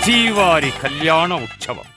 శ్రీవారి కళ్యాణ ఉత్సవం.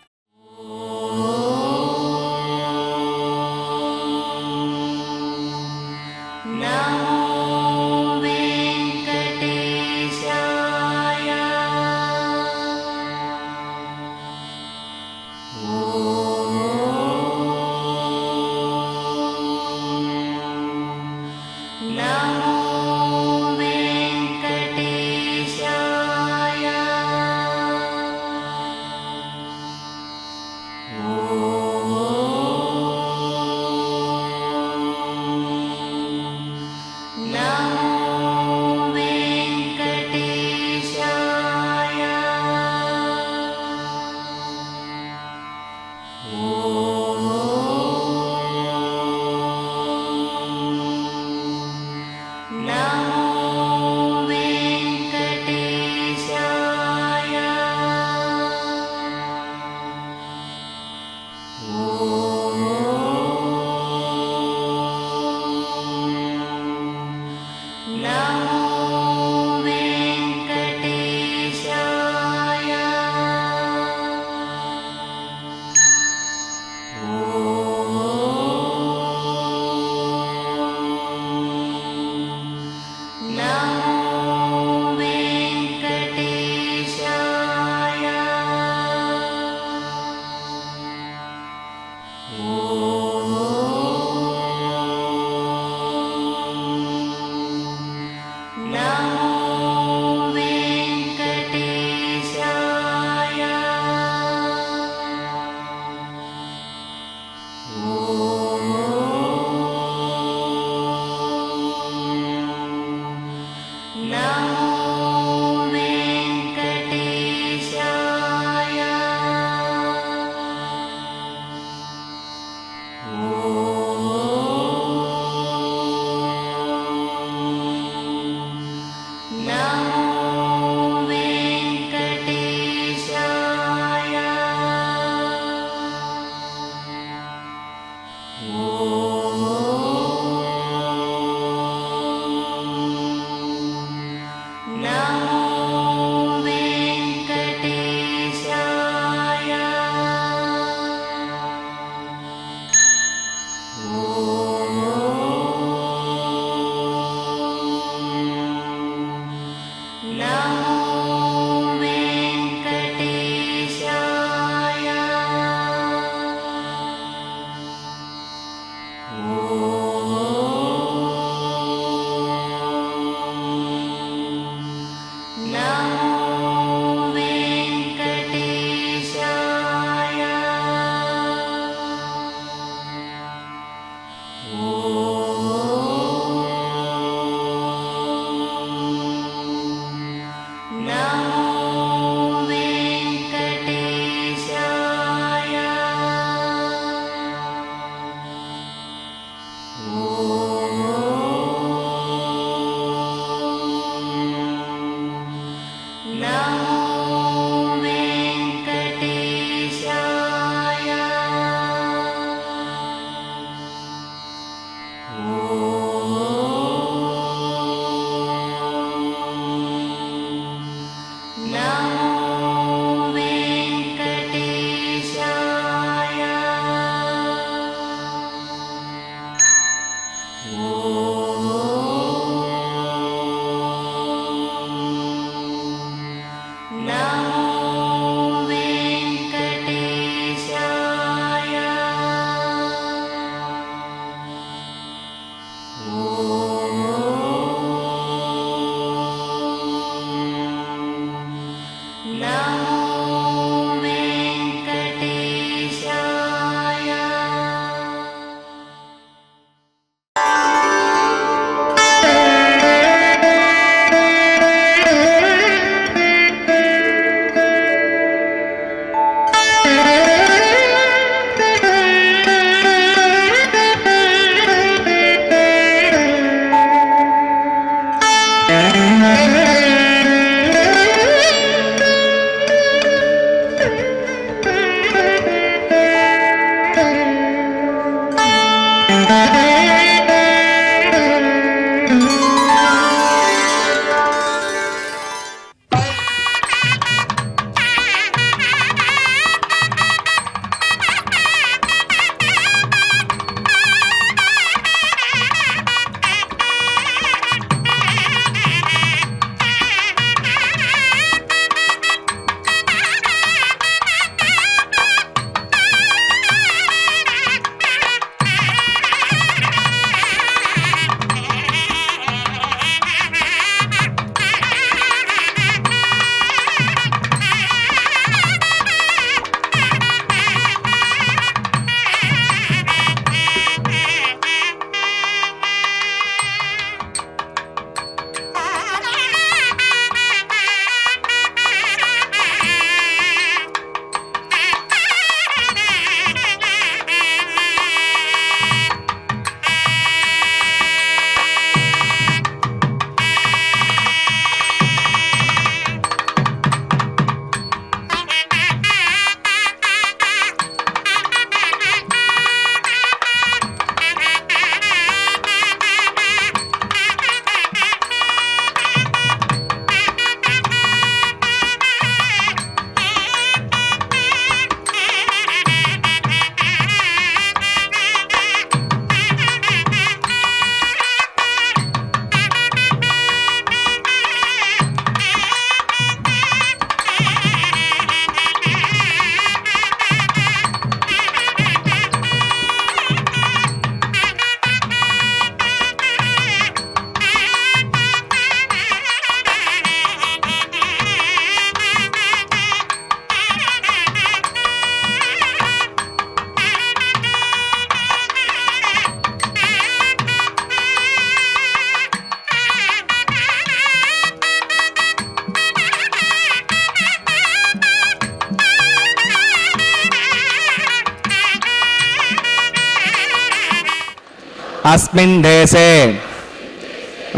अस्मिन् देशे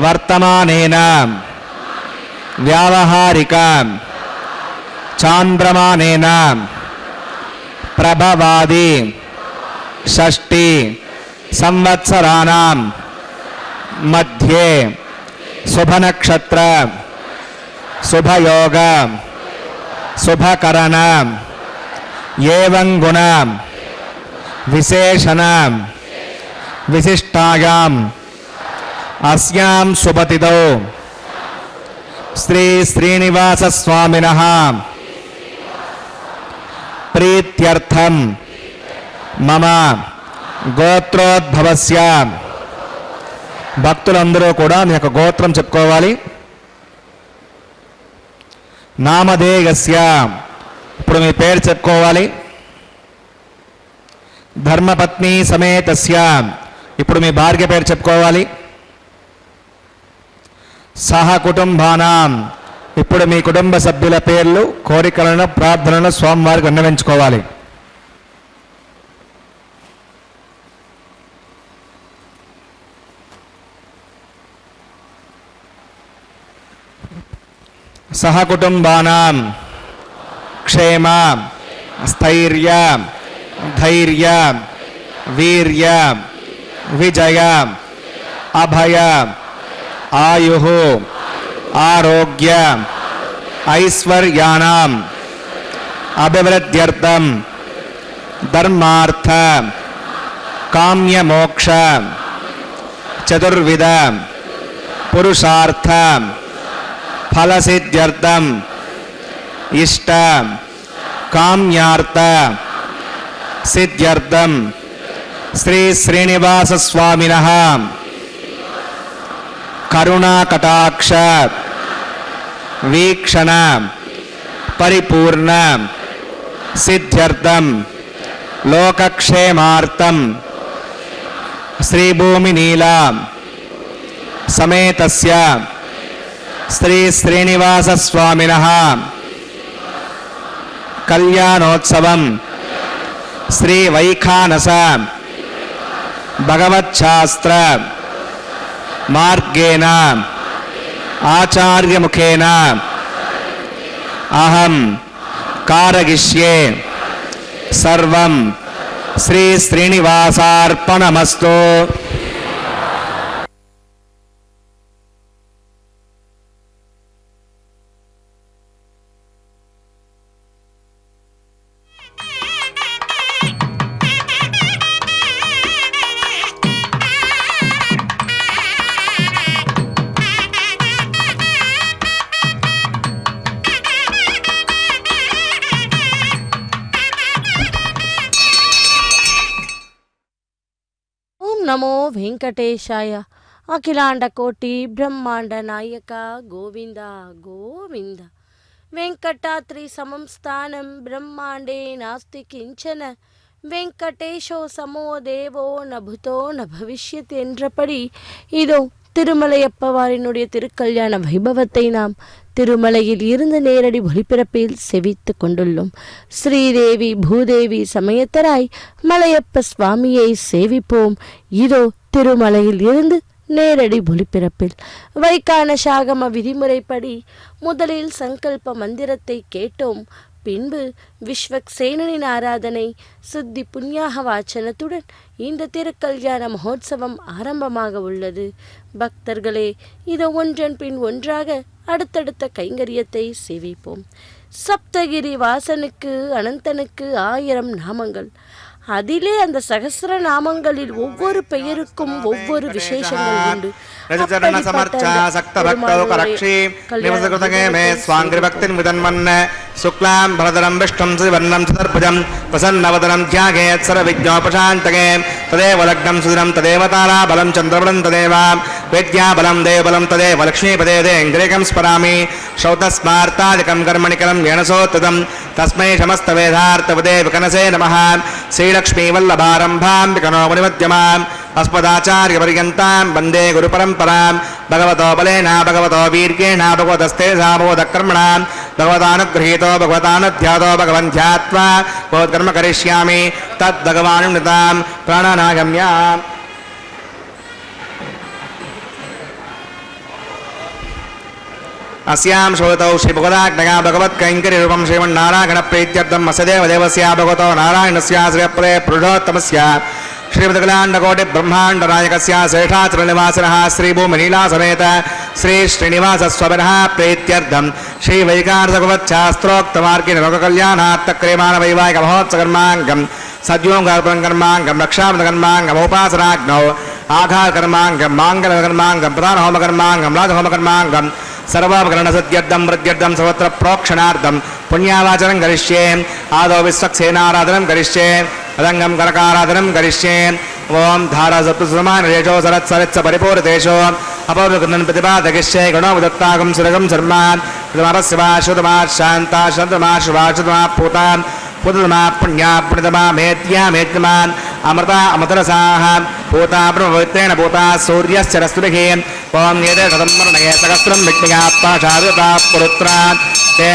वर्तमानेन व्यावहारिक चान्द्रमानेन प्रभवादि षष्टि संवत्सराणां मध्ये शुभनक्षत्र शुभयोग शुभकरण एवं गुण विशेषण विशिष्टायाम् अस्यां शुभतिथौ श्री श्रीनिवास स्वामिनः प्रीत्यर्थं मम గోత్రోద్భవస్య భక్తులందరూ కూడా మీ యొక్క గోత్రం చెప్పుకోవాలి. నామధేయస్య ఇప్పుడు మీ పేరు చెప్పుకోవాలి. ధర్మపత్ని సమేతస్య ఇప్పుడు మీ భార్య పేరు చెప్పుకోవాలి. సహ కుటుంబానాం ఇప్పుడు మీ కుటుంబ సభ్యుల పేర్లు కోరికలను ప్రార్థనలను స్వామివారికి విన్నవించుకోవాలి. सहकुटुंबानां क्षेम स्थैर्य धैर्य वीर्य विजय अभय आयुः आरोग्य ऐश्वर्याणाम् अभिवृद्ध्यर्थं धर्मार्थ काम्य मोक्ष चतुर्विध पुरुषार्थ फलसिद्ध्यर्थम इष्ट काम्यार्थ सिद्ध्यर्थम श्री श्रीनिवास स्वामिनः करुणाकटाक्ष वीक्षण परिपूर्ण सिद्ध्यर्थम लोकक्षेमार्थम श्रीभूमिनीला समेतस्य श्री श्रीनिवास स्वामिनः कल्याणोत्सवं श्री वैखानस भगवच्छास्त्र मार्गेण आचार्य मुखेन अहं कारयिष्ये सर्वं श्री श्रीनिवासार्पणमस्तु. नमो वेंकटेशाय अखिलांड कोटि ब्रह्मांड नायक गोविंद गोविंद वेंकटाद्रि समं स्थानं ब्रह्मांडे नास्ति किंचन वेंकटेशो समो देवो न भूतो न भविष्यति என்றபடி இதோ திருமலையப்பவாரினுடைய திருக்கல்யாண வைபவத்தை நாம் திருமலையில் இருந்து நேரடி ஒளிபரப்பில் செவித்து கொண்டுள்ளோம். ஸ்ரீதேவி பூதேவி சமயத்தராய் மலையப்ப சுவாமியை சேவிப்போம். இதோ திருமலையில் இருந்து நேரடி ஒளிபரப்பில் வைகான சாகம விதிமுறைப்படி முதலில் சங்கல்ப மந்திரத்தை கேட்டோம். பின்பு விஸ்வக்சேனனின் ஆராதனை சுத்தி புண்ணியாக வாச்சனத்துடன் இந்த திருக்கல்யாண மகோத்சவம் ஆரம்பமாக உள்ளது. பக்தர்களே, இதோ ஒன்றன் பின் ஒன்றாக அடுத்தடுத்த கைங்கரியத்தை சேவிப்போம். சப்தகிரி வாசனுக்கு அனந்தனுக்கு 1000 நாமங்கள். அதிலே அந்த சகஸ்ர நாமங்களில் ஒவ்வொரு பெயருக்கும் ஒவ்வொரு விசேஷங்கள் உண்டு. शुक्लां भरधरं विष्णुं सुवर्णं चतुर्भुजं प्रसन्नवदनं ध्यायेत् सर्वविघ्नोपशान्तये तदेव लग्नं सुदिनं तदेव ताराबलं चन्द्रबलं तदेव विद्याबलं देवबलं तदेव लक्ष्मीपदे देङ्ग्रेकं स्मरामि श्रौतस्मार्तादिकं कर्मणिकरं येनसोत्तदं तस्मै समस्तवेदार्थपदे विकनसे नमः. श्रीलक्ष्मीवल्लभारम्भां विकनो मुनिमध्यमां अस्मदाचार्यपर्यन्तां वन्दे गुरुपरम्परां. भगवतो बलेन भगवतो वीर्येण भगवतस्ते सामोदकर्मणा भगवतानुगृहीतो भगवतानुध्यातो भगवन् ध्यात्वा भगवत्कर्म करिष्यामि तद्भगवानुनितां प्राणानागम्या. अस्यां श्रोतौ श्रीभगवदाज्ञया भगवत्कैङ्कर्यरूपं श्रीमन्नारायणप्रीत्यर्थम् अस्य देवदेवस्य भगवतो नारायणस्य श्रीपदे पुरुषोत्तमस्य श्रीमद्कलाण्डकोटिब्रह्माण्डनायकस्य श्रेष्ठाचलनिवासिनः श्रीभूमिलीलासमेत श्री श्रीनिवासस्वामिनः प्रीत्यर्थं श्रीवैकार्तभगवच्छास्त्रोक्तमार्गेण लोककल्याणार्थक्रियमाणवैवाहिकमहोत्सकर्माङ्गं सद्योगार्पणकर्माङ्गं रक्षाबन्धकर्माङ्गम् आघारकर्माङ्गं माङ्गलकर्माङ्गं प्रधानहोमकर्माङ्गं राजहोमकर्माङ्गं सर्वाभरणसद्यर्थं वृद्ध्यर्थं सर्वत्र प्रोक्षणार्थं पुण्यावाचनं करिष्ये आदौ विश्वक्सेनाराधनं करिष्ये अदङ्गं करकाराधनं करिष्ये ओं धारासप्तसमानरेशो सरत्सरित्स परिपूरितेषु अपौरुकृतं प्रतिपादयिष्ये गुणोदत्तागं सुरगं शर्मान् प्रथमस्यवाश्रुतमा शान्ता शान्तमाश्रुवाश्रुतमा पूता पुतमा पुण्या पुण्यतमा मेत्या मेत्यमान् अमृता अमृतरसाः पूता ब्रह्मवित्तेन पूता सूर्यस्य रश्मिभिः ओं एते शतमर्णये सहस्रं विज्ञापाशारुता पुरुत्रान् ते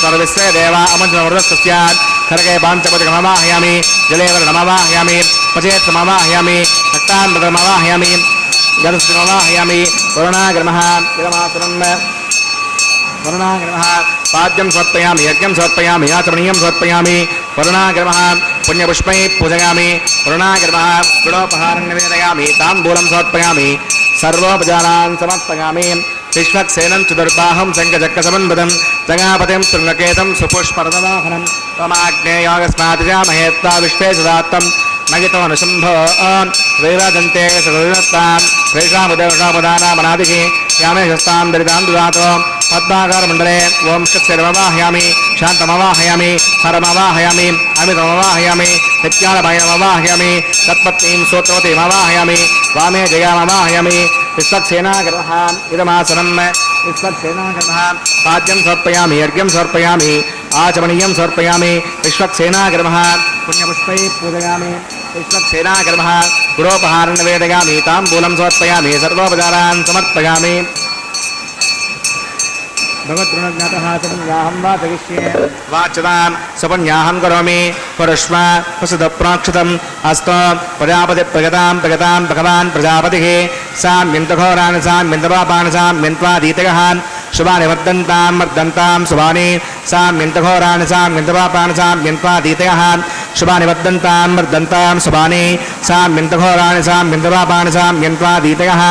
सर्वस्य देवा अमृतमृतस्य खरगे पाञ्चपतिकमवाहयामि जले वर्णमवाहयामि पचेत्समवाहयामि रक्तामृतमवाहयामि जलस्मवाहयामि वरुणाग्रमः इदमासनं वरुणाग्रमः पाद्यं समर्पयामि यज्ञं समर्पयामि आचमनीयं समर्पयामि वरुणाग्रमः पुण्यपुष्पैः पूजयामि वरुणाग्रमः गुणोपहारं निवेदयामि ताम्बूलं समर्पयामि सर्वोपचारान् समर्पयामि विश्वक्सेनं चतुर्बाहुं शङ्खचक्रसमन्वितं जगापतिं शृङ्गकेतं सुपुष्परदवाहनं त्वमाग्नेयोगस्मादिजामहेत्ता विश्वे सुदात्तं नगितमनुशम्भो वैराजन्ते सदत्तां प्रेषामुदनामनादिः यामेशस्तां दरितां दुदातो पद्माकारमण्डले ओं शक्तिरमवाहयामि शान्तमवाहयामि हरमवाहयामि अमितमवाहयामि नित्यानभयमवाहयामि तत्पत्नीं सूत्रवतीमवाहयामि वामे जयामवाहयामि विश्वक्सेनागर्भः इदमासनं विश्वक्सेनागर्भः पाद्यं समर्पयामि यज्ञं समर्पयामि आचमनीयं समर्पयामि विश्वक्सेनागर्भः पुण्यपुष्पैः पूजयामि विश्वक्सेनागर्भः गुरोपहारं निवेदयामि ताम्बूलं समर्पयामि सर्वोपचारान् समर्पयामि भगवद्गुणज्ञातः सपन्याहं वाचयिष्ये वाच्यतां सपन्याहं करोमि परश्व वसुधप्राक्षतम् अस्तु प्रजापतिप्रगतां प्रगतां भगवान् प्रजापतिः साम्यन्तघोरान् साम्यन्तपापान् साम्यन्त्वादीतयः शुभानि वर्धन्तां वर्धन्तां शुभानि साम्यन्तघोरान् साम्यन्तपापान् साम्यन्त्वादीतयः शुभानि वर्धन्तां वर्धन्तां शुभानि साम्यन्तघोरान् साम्यन्तपापान् साम्यन्त्वादीतयः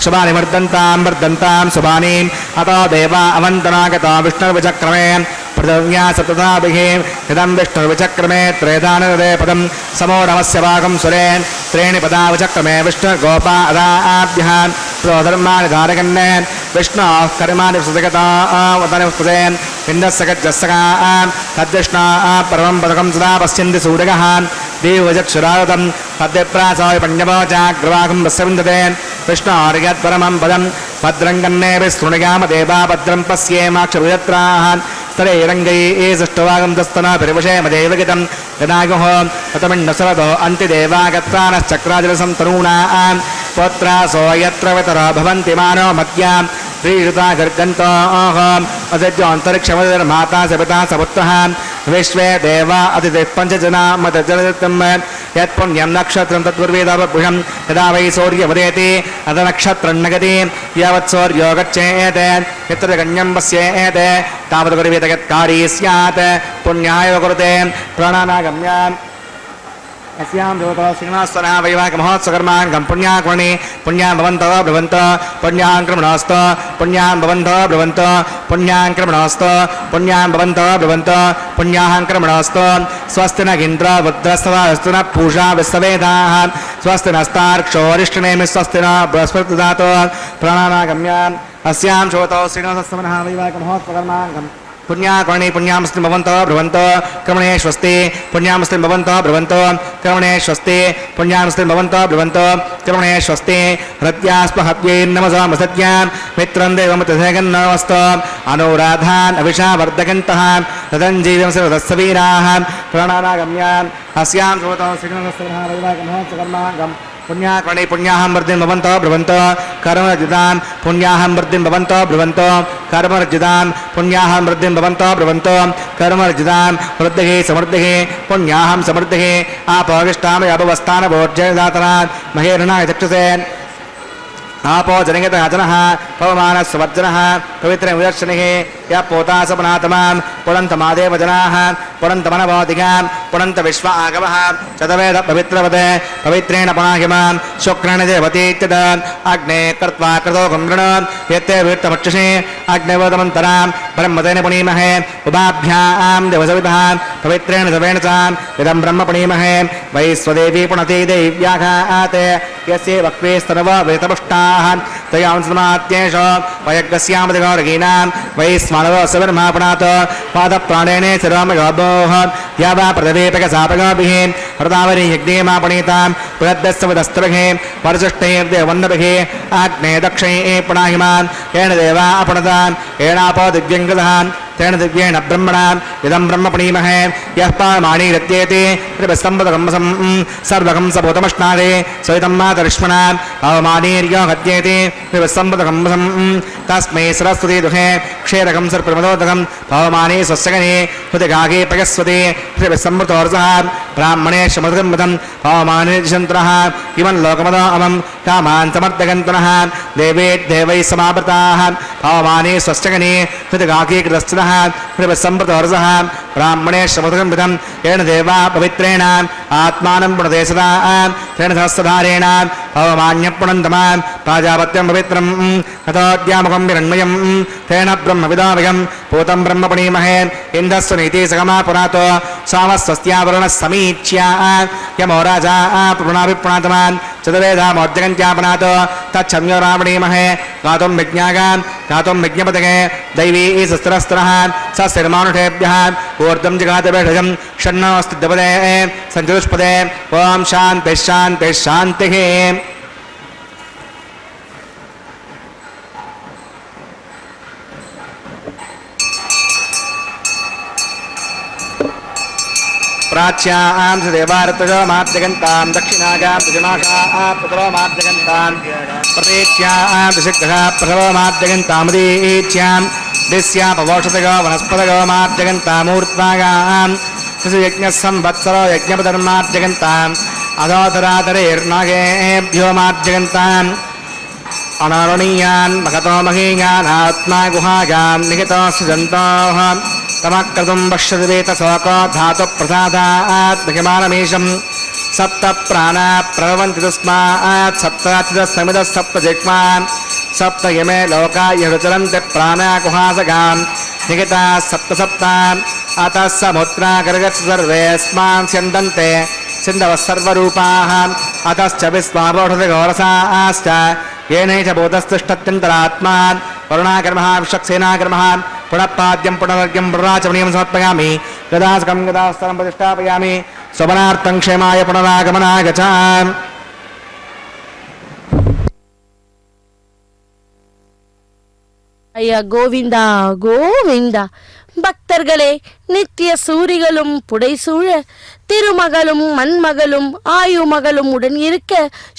शुभानि वर्धन्तां शुभानि अतो देवा अवन्तनागता विष्णुर्विचक्रमे पृथिव्या सप्तधाभिः इदं विष्णुर्विचक्रमे त्रेधानदे पदं समो नमस्य भागं सुरे त्रीणि पदा विचक्रमे विष्णुर्गोपा अदाभ्यः प्रोधर्माणि धारकन्ने विष्णोः कर्माणि सुजगतावतनिस्पदे इन्दस्य गज्जस्सका तद्विष्णाः परमं पदकं सदा पश्यन्ति सूरगः देवचक्षुरागतं तद्विप्रासाय पण्यवोचाग्रवागं वस्य विन्दते विष्णोर्यत्परमं पदं भद्रं विस्तृणयाम देवा भद्रं पश्येमाक्षविजत्राः स्तरैरङ्गैः सृष्टवागं दस्तना परिवशेमदेव गितं गदायुः ततमिण्डसरतो अन्तिदेवागत्रानश्चक्राजलसं तरूणां पौत्रासो यत्र वितरो भवन्ति मानो मत्यां श्रीयुता गर्गन्तोः अजज्योऽन्तरिक्षमतिर्माता सपिता सपुत्रः विश्वे देवा अतिथिपञ्चजना मतजलतं यत्पुण्यं नक्षत्रं तद्वर्वेदावपुषं यदा वै सूर्यमुदेति अतनक्षत्रं नगति यावत् सूर्यो गच्छेत् यत्र गण्यं पश्येत् तावत् गुरुवेद यत्कारी स्यात् पुण्याय कुरुते प्राणानागम्यान् अस्यां देवता श्रीनिवासनः वैवाहिकमहोत्सवकर्माङ्गं पुण्याकर्मणि पुण्यां भवन्तः ब्रुवन्तः पुण्यां क्रमणोऽस्तु पुण्यां भवन्तः ब्रुवन्तः पुण्यां क्रमणोऽस्तु पुण्यां भवन्तः ब्रुवन्तः पुण्यां क्रमणोऽस्तु स्वस्ति न इन्द्रो वृद्धस्तवास्तु न पूषा विश्ववेदाः स्वस्ति नस्तार्क्षोरिष्टनेमि स्वस्ति न बृहस्पति ददातु प्राणानागम्यान् अस्यां श्रोतौ श्रीनिवासनः वैवाहिकमहोत्सवकर्माङ्गं पुण्याकर्मणि पुण्यामस्ति भवन्तः ब्रुवन्तः क्रमणे स्वस्ति पुण्यामस्ति भवन्तः ब्रुवन्तः क्रमणे स्वस्ति पुण्यामस्ति भवन्तः ब्रुवन्तः क्रमणे स्वस्ति हृत्यास्पहत्यैर्नमसामसत्यां मित्रं देवमतिथेगन्नमस्तु अनुराधान् अभिषावर्धकन्तः तदञ्जीवं सर्वदस्सवीराः प्राणानागम्यान् अस्यां श्रोतौ श्रीनिवासनः वैवाहिकमहोत्सवकर्माङ्गं पुण्याकर्मणि पुण्याहं वृद्धिं भवन्तः ब्रुवन्तः कर्मरजितां पुण्याहं वृद्धिं भवन्तः ब्रुवन्तः कर्मरजितां पुण्याहं वृद्धिं भवन्तः ब्रुवन्तः कर्मरजितां वृद्धिः समृद्धिः पुण्याहं समृद्धिः आपोगिष्टामि अपवस्थानभोज्यदातनात् महेरणाय चक्षुषे आपो जनयतः जनः पवमानः स्ववर्जनः पवित्र विदर्शनिः यः पोतासपनातमान् पुरन्तमादेव जनाः पुरन्तमनवोदिकान् पुरन्त विश्व आगमः चतवेद पवित्रवते पवित्रेण पुनाहिमान् शुक्रेण देवतीत्यदान् अग्ने कृत्वा कृतो गम्रणन् यत्ते वीर्तमक्षसे अग्निवोदमन्तरां ब्रह्मतेन पुनीमहे उभाभ्यां देवसवितः पवित्रेण सवेण च इदं ब्रह्म पुनीमहे वै स्वदेवी पुनते दैव्याघाते यस्य वक्वे स्तनव वेतपुष्टाः तयां समात्येष वयज्ञस्यामदिगौरगीनां वै स्मानव सवर्मापणात् पादप्राणेन सर्वमयोभोः या वा प्रदवेपकसापगोभिः हृदावरी यज्ञेमापणीतां पुरद्दस्सवदस्त्रभिः परजुष्टैर्देवन्नभिः आग्ने दक्षैः पुनाहिमान् येन देवा अपणतान् येनापो दिव्यङ्गदान् तेन दिव्येण ब्रह्मणा इदं ब्रह्म पुनीमहे यः पामाणीरत्येति त्रिपस्तम्भदकम्सं सर्वकं सभूतमश्नादे सवितं मातरिष्मणा पावमानीर्यो हत्येति त्रिपस्तम्भदकम्सं तस्मै सरस्वती दुहे क्षेरकं सर्प्रमदोदकं पावमानी स्वस्यगने हृदिगागे पयस्वती त्रिपस्तम्भतोर्जः ब्राह्मणे शमदकं पावमानीर्जन्त्रः इमं लोकमदो अमं कामान् समर्थगन्तनः देवे देवैः समावृताः पावमानी स्वस्यगने हृदिगागे कृतस्तनः संप्रतोर्जः ब्राह्मणे शमदकं येन देवा पवित्रेण आत्मानं पुनते सदा तेन सहस्रधारेण अवमान्यपुणन्तमान् प्राजापत्यं पवित्रं ततोद्यामुखं हिरण्मयं तेन ब्रह्मविदामयं पूतं ब्रह्म पुनीमहे इन्दस्य नीति सगमा पुरातो सामस्वस्त्यावरणः समीच्या यमो राजा पुनाभिपुणातमान् चतुर्वेदामोद्यगन्त्यापनात् तच्छम्यो रावणीमहे गातुं विज्ञागान् गातुं विज्ञपतके दैवी शस्त्रस्त्रः सस्तिर्मानुषेभ्यः ऊर्ध्वं जगातभेषजं षण्णोऽस्तिद्वपदे सञ्चतुष्पदे ॐ शान्तिः शान्तिः शान्तिः प्राच्यां देवार्तजो माद्यगन्तां दक्षिणागां दशमाशाः पुत्रो माद्यगन्तां प्रतीच्यां दिशिग्धः प्रथमो माद्यगन्तामुदीच्यां दिस्यापवोषतयो वनस्पतयो माद्यगन्तामूर्त्वागां यज्ञः संवत्सरो यज्ञपधर्माद्यगन्ताम् अधोधराधरेर्नागेभ्यो माद्यगन्ताम् अनारणीयान् मगतो महीयान् आत्मा गुहायां निहितो सृजन्तोः तमक्रतुं पश्यति वेतशोको धातुप्रसादात् महिमानमीशं सप्त प्राणा प्रभवन्ति तस्मात् सप्ताचिदस्समिदः सप्त जिह्वान् सप्त यमे लोका यरुचरन्ति प्राणा गुहासगां निहिताः सप्त सप्तान् अतः समुद्रा गर्गच्छ सर्वेऽस्मान् स्यन्दन्ते सिन्धवः सर्वरूपाः अतश्च विस्मापोषधिघोरसाश्च येनैष भूतस्तिष्ठत्यन्तरात्मा वरुणाकर्मः विश्वक्सेनाकर्मः पुनःपाद्यं पुनर्घ्यं पुनराचमनीयं समर्पयामि गदास्कं गदास्तरं प्रतिष्ठापयामि स्वपनार्थं क्षेमाय पुनरागमनाय गच्छामि ஐயா கோவிந்தா கோவிந்தா. பக்தர்களே, நித்திய சூரிகளும் புடைசூழ திருமகளும் மண்மகளும் ஆயுமகளும் உடன் இருக்க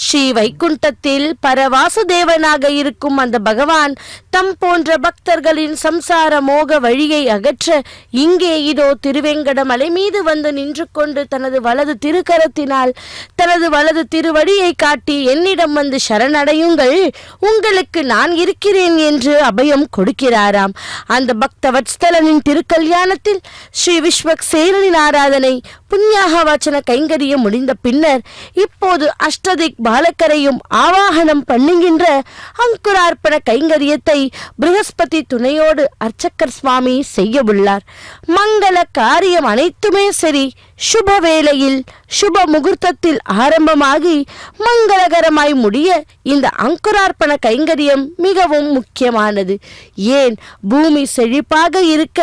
ஸ்ரீ வைகுண்டத்தில் பரவாசுதேவனாக இருக்கும் அந்த பகவான் தம் போன்ற பக்தர்களின் சம்சார மோக வழியை அகற்ற இங்கே இதோ திருவேங்கடமலை மீது வந்து நின்று கொண்டு தனது வலது திருக்கரத்தினால் தனது வலது திருவடியை காட்டி என்னிடம் வந்து சரணடையுங்கள், உங்களுக்கு நான் இருக்கிறேன் என்று அபயம் கொடுக்கிறாராம். அந்த பக்த வத்ஸ்தலனின் திருக்கல்யாணத்தில் ஸ்ரீ விஸ்வக்சேனனின் ஆராதனை புண்ணியாக வாச்சன கைங்கரியம் முடிந்த பின்னர் இப்போது அஷ்டதிக் பாலக்கரையும் ஆவாகனம் பண்ணுகின்ற அங்குரார்ப்பண கைங்கரியத்தை ப்ரஹஸ்பதி துணையோடு அர்ச்சகர் சுவாமி செய்ய உள்ளார். மங்கள காரியம் அனைத்துமே சரி சுப வேளையில் சுப முகூர்த்தத்தில் ஆரம்பமாகி மங்களகரமாய் முடிய இந்த அங்குரார்ப்பண கைங்கரியம் மிகவும் முக்கியமானது. ஏன், பூமி செழிப்பாக இருக்க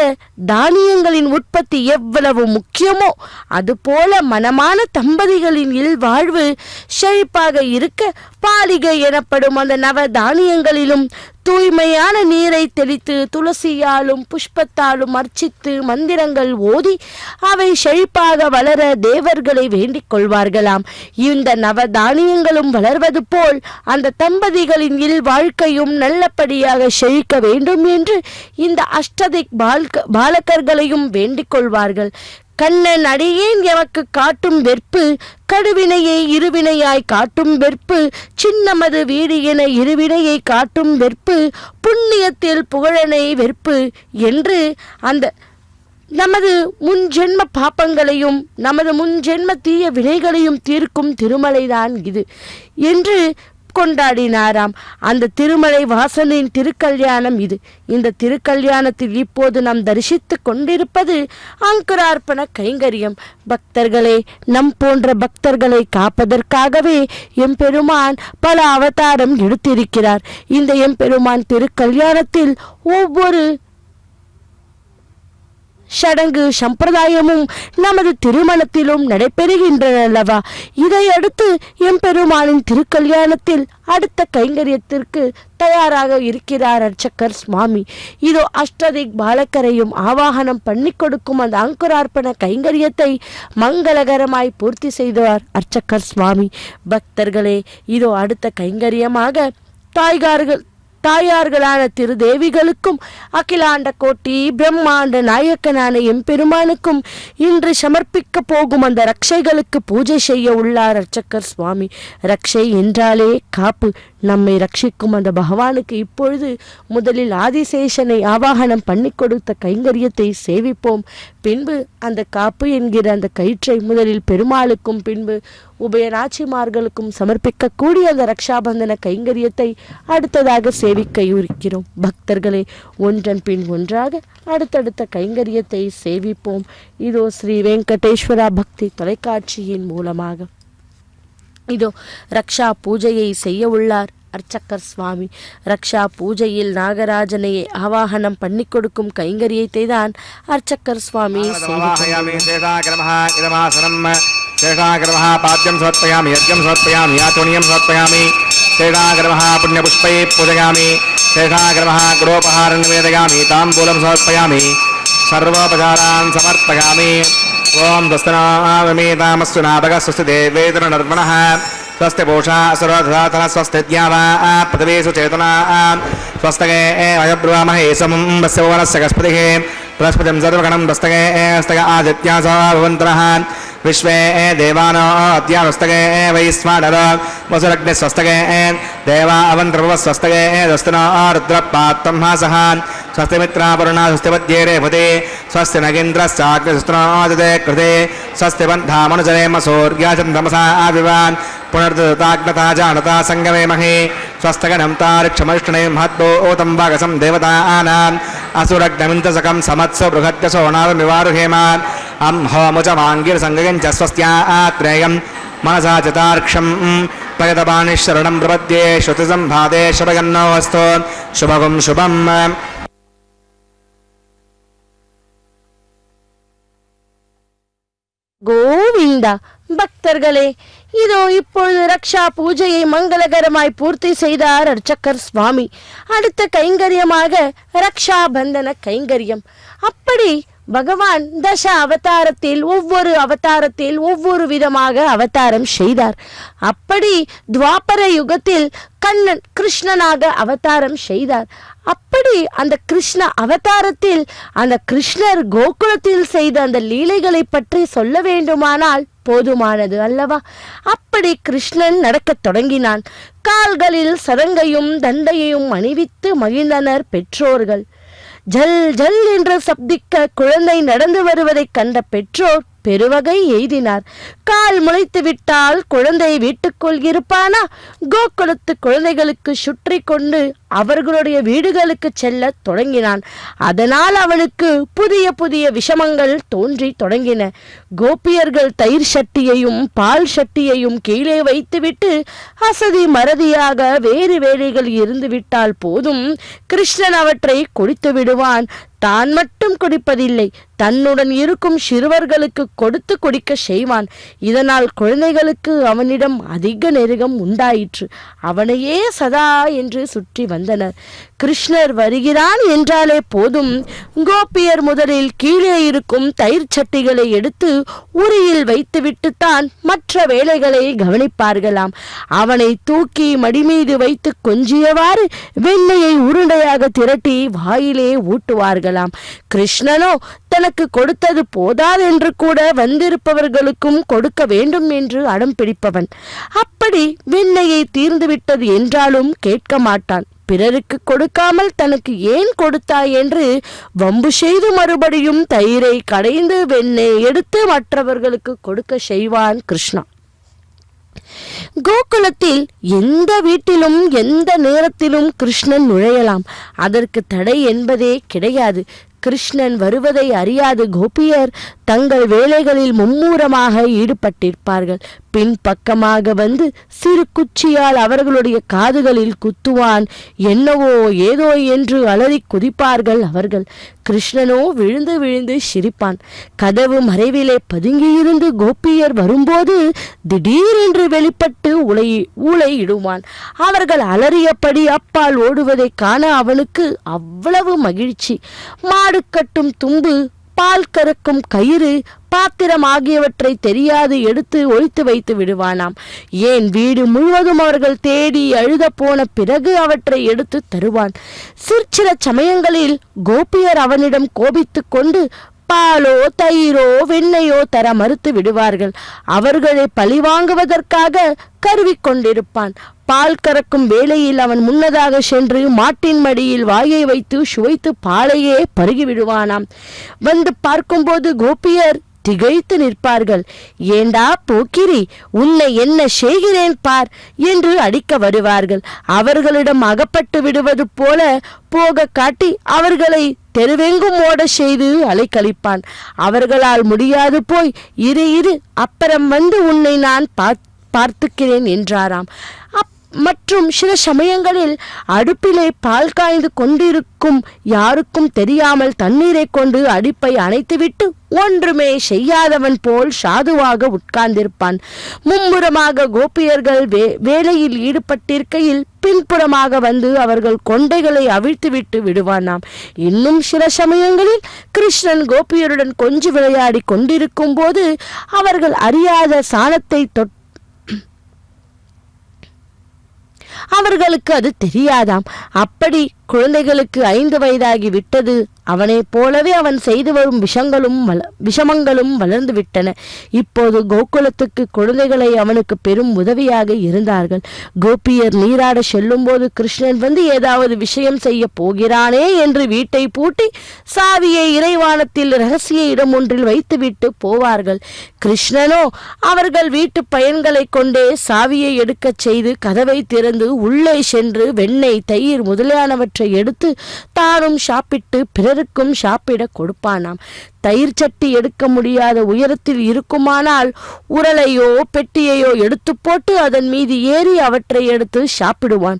தானியங்களின் உற்பத்தி எவ்வளவு முக்கியமோ அதுபோல மனமான தம்பதிகளின் இல்வாழ்வு செழிப்பாக இருக்க பாலிகை எனப்படும் அந்த நவ தானியங்களிலும் தூய்மையான நீரை தெளித்து துளசியாலும் புஷ்பத்தாலும் அர்ச்சித்து மந்திரங்கள் ஓதி அவை செழிப்பாக வளர தேவர்களை வேண்டிக் கொள்வார்களாம். இந்த நவ தானியங்களும் வளர்வது போல் அந்த தம்பதிகளின் இல் வாழ்க்கையும் நல்லபடியாக செழிக்க வேண்டும் என்று இந்த அஷ்டதிக் பாலகர்களையும் வேண்டிக் கொள்வார்கள். கண்ணன் அடியேன் எமக்கு காட்டும் வெற்பு, கடுவினையை இருவினையாய் காட்டும் வெற்பு, சின்னமது வீடு என இருவினையை காட்டும் வெற்பு, புண்ணியத்தில் புகழனை வெற்பு என்று அந்த நமது முன்ஜென்ம பாப்பங்களையும் நமது முன்ஜென்ம தீய வினைகளையும் தீர்க்கும் திருமலைதான் இது என்று கொண்டாடினாராம். அந்த திருமலை வாசனின் திருக்கல்யாணம் இது. இந்த திருக்கல்யாணத்தில் இப்போது நாம் தரிசித்து கொண்டிருப்பது அங்குரார்ப்பண கைங்கரியம். பக்தர்களே, நம் போன்ற பக்தர்களை காப்பதற்காகவே எம்பெருமான் பல அவதாரம் எடுத்திருக்கிறார். இந்த எம்பெருமான் திருக்கல்யாணத்தில் ஒவ்வொரு சடங்கு சம்பிரதாயமும் நமது திருமணத்திலும் நடைபெறுகின்றன அல்லவா? இதையடுத்து எம்பெருமானின் திருக்கல்யாணத்தில் அடுத்த கைங்கரியத்திற்கு தயாராக இருக்கிறார் அர்ச்சகர் சுவாமி. இதோ அஷ்டதிக் பாலக்கரையும் ஆவாகனம் பண்ணி கொடுக்கும் அந்த அங்குரார்ப்பண கைங்கரியத்தை மங்களகரமாய் பூர்த்தி செய்தார் அர்ச்சகர் சுவாமி. பக்தர்களே, இதோ அடுத்த கைங்கரியமாக தாயார்களான திருதேவிகளுக்கும் அகிலாண்ட கோட்டி பிரம்மாண்ட நாயக்கனான எம்பெருமானுக்கும் இன்று சமர்ப்பிக்க போகும் அந்த ரக்ஷைகளுக்கு பூஜை செய்ய உள்ளார் அர்ச்சகர் சுவாமி. ரக்ஷை என்றாலே காப்பு. நம்மை ரட்சிக்கும் அந்த பகவானுக்கு இப்பொழுது முதலில் ஆதிசேஷனை ஆவாகனம் பண்ணி கொடுத்த கைங்கரியத்தை சேவிப்போம். பின்பு அந்த காப்பு என்கிற அந்த கயிற்றை முதலில் பெருமாளுக்கும் பின்பு உபயநாச்சிமார்களுக்கும் சமர்ப்பிக்கக்கூடிய அந்த ரக்ஷாபந்தன கைங்கரியத்தை அடுத்ததாக சேவிக்க இருக்கிறோம். பக்தர்களே, ஒன்றன் பின் ஒன்றாக அடுத்தடுத்த கைங்கரியத்தை சேவிப்போம். இதோ ஸ்ரீ வெங்கடேஸ்வரா பக்தி தொலைக்காட்சியின் மூலமாக இதோ ரக்ஷா பூஜையை செய்ய உள்ளார் அர்ச்சகர் சுவாமி. ரக்ஷா பூஜையில் நாகராஜனை ஆவாகனம் பண்ணி கொடுக்கும் கைங்கரியத்தை தான் அர்ச்சகர் சுவாமி பாத்தியம் சமர்ப்பயாமி, யஜ்ஞம் சமர்ப்பயாமி, யாத்துணியம் சமர்ப்பயாமி, சேஷாகிரமः புண்ணியபுஷ்பை பூஜயாமி, சேஷாகிரமः குரோபஹாரம் நிவேதயாமி, தாம்பூலம் சமர்ப்பயாமி, சர்வோபசாரான் சமர்ப்பயாமி. ஓம் தஸ்தனாமேதாமஸ்து நாபக ஸ்வஸ்தி தேவேந்திர நர்மணः ஸ்வஸ்தி பூஷா சுரதாதன ஸ்வஸ்தி த்யாவா பதவேஷு சேதனா ஸ்வஸ்தகே வயப்ரவாமஹே சமம் வஸ்ய வனஸ்ய கஸ்பதிஹ பிரஸ்பதிம் சர்வகணம் தஸ்தகே ஸ்தக ஆதித்யாசா பவந்தரः विश्वे देवानो अत्यावस्तगे वैश्वानर वसुरग्नि स्वस्तगे देवा अवन्त्रव स्वस्तगे दस्तनो रुद्रपात्रं हासः स्वस्ति मित्रापरुणा स्वस्ति पद्ये रेवते स्वस्ति नगेन्द्रश्चाग्निस्तनोदते कृते स्वस्ति बन्धामनुजरेम सूर्याचन्द्रमसा आविवान् पुनर्दताग्नता जानता सङ्गमेमहे स्वस्तगनं तारिक्षमष्टने महद्भूतं वागसं देवतानाम् असुरग्नमिन्दसकं समत्स बृहत्यसो नावमिवारुहेमान् अं होमुचमाङ्गिरसङ्गयं च स्वस्त्यात्रेयं मनसा चतार्क्षं प्रयतपाणि शरणं प्रपद्ये श्रुतिसम्भादे शुभगन्नोऽस्तु शुभगं शुभम्. கோவிந்தா. பக்தர்களே, இதோ இப்பொழுது ரக்ஷா பூஜையை மங்களகரமாய் பூர்த்தி செய்தார் அர்ச்சகர் சுவாமி. அடுத்த கைங்கரியமாக ரக்ஷா பந்தன கைங்கரியம். அப்படி பகவான் தச அவதாரத்தில் ஒவ்வொரு விதமாக அவதாரம் செய்தார். அப்படி துவாபர யுகத்தில் கண்ணன் கிருஷ்ணனாக அவதாரம் செய்தார். அப்படி அந்த கிருஷ்ண அவதாரத்தில் அந்த கிருஷ்ணர் கோகுலத்தில் செய்த அந்த லீலைகளை பற்றி சொல்ல வேண்டுமானால் போதுமானது அல்லவா? அப்படி கிருஷ்ணன் நடக்கத் தொடங்கினான். கால்களில் சதங்கையும் தண்டையையும் அணிவித்து மகிழ்ந்தனர் பெற்றோர்கள். ஜல் ஜல் என்று சப்திக்க குழந்தை நடந்து வருவதைக் கண்ட பெற்றோர் பெருவகை எய்தினார். கால் முளைத்து விட்டால் குழந்தை வீட்டுக்குள் இருப்பானா? கோகுலத்து குழந்தைகளுக்கு சுற்றி கொண்டு அவர்களுடைய வீடுகளுக்கு செல்ல தொடங்கினான். அதனால் அவனுக்கு புதிய புதிய விஷமங்கள் தோன்றி தொடங்கின. கோபியர்கள் தயிர் சட்டியையும் பால் சட்டியையும் கீழே வைத்துவிட்டு அசதி மறதியாக வேறு வேலைகள் இருந்து விட்டால் போதும், கிருஷ்ணன் அவற்றை குடித்து விடுவான். தான் மட்டும் குடிப்பதில்லை, தன்னுடன் இருக்கும் சிறுவர்களுக்கு கொடுத்து குடிக்க செய்வான். இதனால் குழந்தைகளுக்கு அவனிடம் அதிக நெருக்கம் உண்டாயிற்று. அவனையே சதா என்று சுற்றி வந்தனர். கிருஷ்ணர் வருகிறான் என்றாலே போதும், கோபியர் முதலில் கீழே இருக்கும் தயிர் சட்டிகளை எடுத்து உரியில் வைத்துவிட்டுத்தான் மற்ற வேலைகளை கவனிப்பார்களாம். அவனை தூக்கி மடிமீது வைத்து கொஞ்சியவாறு வெண்ணையை உருண்டையாக திரட்டி வாயிலே ஊட்டுவார்களாம். கிருஷ்ணனோ தனக்கு கொடுத்தது போதாதென்று கூட வந்திருப்பவர்களுக்கும் கொடுக்க வேண்டும் என்று அடம் பிடிப்பவன். அப்படி வெண்ணெயை தீர்ந்துவிட்டது என்றாலும் கேட்க மாட்டான். பிறருக்கு கொடுக்காமல் தனக்கு ஏன் கொடுத்தாய் என்று வம்பு செய்து மறுபடியும் தயிரை கடைந்து வெண்ணெய் எடுத்து மற்றவர்களுக்கு கொடுக்க செய்வான் கிருஷ்ணா. கோகுலத்தில் எந்த வீட்டிலும் எந்த நேரத்திலும் கிருஷ்ணன் நுழையலாம். அதற்கு தடை என்பதே கிடையாது. கிருஷ்ணன் வருவதை அறியாது கோபியர் தங்கள் வேலைகளில் மும்முரமாக ஈடுபட்டிருப்பார்கள். பின்பக்கமாக வந்து சிறு குச்சியால் அவர்களுடைய காதுகளில் குத்துவான். என்னவோ ஏதோ என்று அலறி குதிப்பார்கள் அவர்கள். கிருஷ்ணனோ விழுந்து விழுந்து சிரிப்பான். கதவு மறைவிலே பதுங்கியிருந்து கோபியர் வரும்போது திடீரென்று வெளிப்பட்டு ஊளையிடுவான். அவர்கள் அலறியபடி அப்பால் ஓடுவதை காண அவனுக்கு அவ்வளவு மகிழ்ச்சி. மாடு கட்டும் தும்பு, பால் கறக்கும் கயிறு, பாத்திரம் ஆகியவற்றை தெரியாது எடுத்து ஒளித்து வைத்து விடுவானாம். ஏன் வீடு முழுவதும் அவர்கள் தேடி அழுத போன பிறகு அவற்றை எடுத்து தருவான். சிற்சில சமயங்களில் கோபியர் அவனிடம் கோபித்து கொண்டு பாலோ தயிரோ வெண்ணெயோ தர மறுத்து விடுவார்கள். அவர்களை பழிவாங்குவதற்காக கருவி கொண்டிருப்பான். பால் கறக்கும் வேளையில் அவன் முன்னதாக சென்று மாட்டின் மடியில் வாயை வைத்து சுவைத்து பாலையே பருகி விடுவானாம். வந்து பார்க்கும்போது கோபியர் திகைத்து நிற்பார்கள். ஏண்டா போக்கிரி, உன்னை என்ன செய்கிறேன் பார் என்று அடிக்க வருவார்கள். அவர்களிடம் அகப்பட்டு விடுவது போல போக காட்டி அவர்களை தெருவெங்கும் ஓட செய்து அலைக்கழிப்பான். அவர்களால் முடியாது போய் இரு அப்புறம் வந்து உன்னை நான் பார்த்துக்கிறேன் என்றாராம். மற்றும் சில சமயங்களில் அடுப்பிலே பால் காய்ந்து கொண்டிருக்கும் யாருக்கும் தெரியாமல் தண்ணீரை கொண்டு அடுப்பை அணைத்துவிட்டு ஒன்றுமே செய்யாதவன் போல் சாதுவாக உட்கார்ந்திருப்பான். மும்முரமாக கோபியர்கள் வேலையில் ஈடுபட்டிருக்கையில் பின்புறமாக வந்து அவர்கள் கொண்டைகளை அவிழ்த்துவிட்டு விடுவானாம். இன்னும் சில சமயங்களில் கிருஷ்ணன் கோபியருடன் கொஞ்சி விளையாடி கொண்டிருக்கும் போது அவர்கள் அறியாத சாணத்தை அவர்களுக்கு அது தெரியாதாம். அப்படி குழந்தைகளுக்கு 5 வயதாகி விட்டது. அவனை போலவே அவன் செய்து வரும் விஷமங்களும் வளர்ந்து விட்டன. இப்போது கோகுலத்துக்கு குழந்தைகளை அவனுக்கு பெரும் உதவியாக இருந்தார்கள். கோபியர் நீராட செல்லும் போது கிருஷ்ணன் வந்து ஏதாவது விஷயம் செய்ய போகிறானே என்று வீட்டை பூட்டி சாவியை இறைவானத்தில் ரகசிய இடம் ஒன்றில் வைத்துவிட்டு போவார்கள். கிருஷ்ணனோ அவர்கள் வீட்டு பையன்களை கொண்டே சாவியை எடுக்கச் செய்து கதவை திறந்து உள்ளே சென்று வெண்ணெய் தயிர் முதலியானவற்றை எடுத்து தானும் சாப்பிட்டு பிறருக்கும் சாப்பிட கொடுப்பானாம். தயிர் சட்டி எடுக்க முடியாத உயரத்தில் இருக்குமானால் உரலையோ பெட்டியையோ எடுத்து போட்டு அதன் மீது ஏறி அவற்றை எடுத்து சாப்பிடுவான்.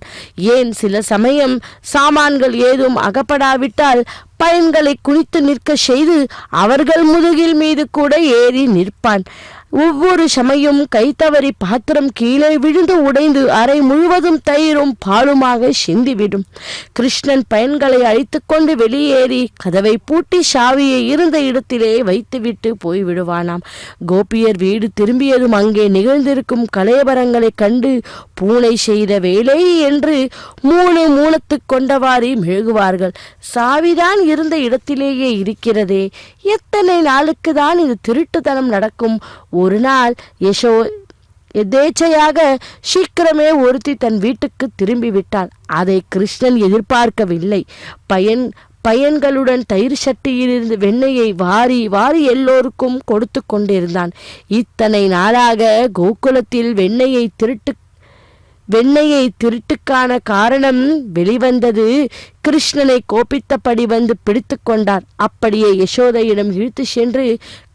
ஏன் சில சமயம் சாமான்கள் ஏதும் அகப்படாவிட்டால் பையன்களை குனித்து நிற்க செய்து அவர்கள் முதுகில் மீது கூட ஏறி நிற்பான். ஒவ்வொரு சமயம் கைத்தவறி பாத்திரம் கீழே விழுந்து உடைந்து அறை முழுவதும் தயிரும் பாலுமாக சிந்திவிடும். கிருஷ்ணன் பையன்களை அழைத்து கொண்டு வெளியேறி கதவை பூட்டி சாவியை இருந்த இடத்திலே வைத்துவிட்டு போய்விடுவானாம். கோபியர் வீடு திரும்பியதும் அங்கே நிகழ்ந்திருக்கும் கலையபரங்களை கண்டு பூனை செய்த வேலை என்று மூணத்து கொண்டவாறி மெழுகுவார்கள். சாவிதான் இருந்த இடத்திலேயே இருக்கிறதே, எத்தனை நாளுக்கு தான் இது திருட்டுத்தனம் நடக்கும்? ஒரு நாள் எதேச்சையாக சீக்கிரமே ஒருத்தி தன் வீட்டுக்கு திரும்பி விட்டாள். அதை கிருஷ்ணன் எதிர்பார்க்கவில்லை. பையன்களுடன் தயிர் சட்டியிலிருந்து வெண்ணெயை வாரி வாரி எல்லோருக்கும் கொடுத்து கொண்டிருந்தான். இத்தனை நாளாக கோகுலத்தில் வெண்ணெயை திருட்டுக்கான காரணம் வெளிவந்தது. கிருஷ்ணனை கோபித்தபடி வந்து பிடித்து கொண்டார். அப்படியே யசோதையிடம் இழுத்து சென்று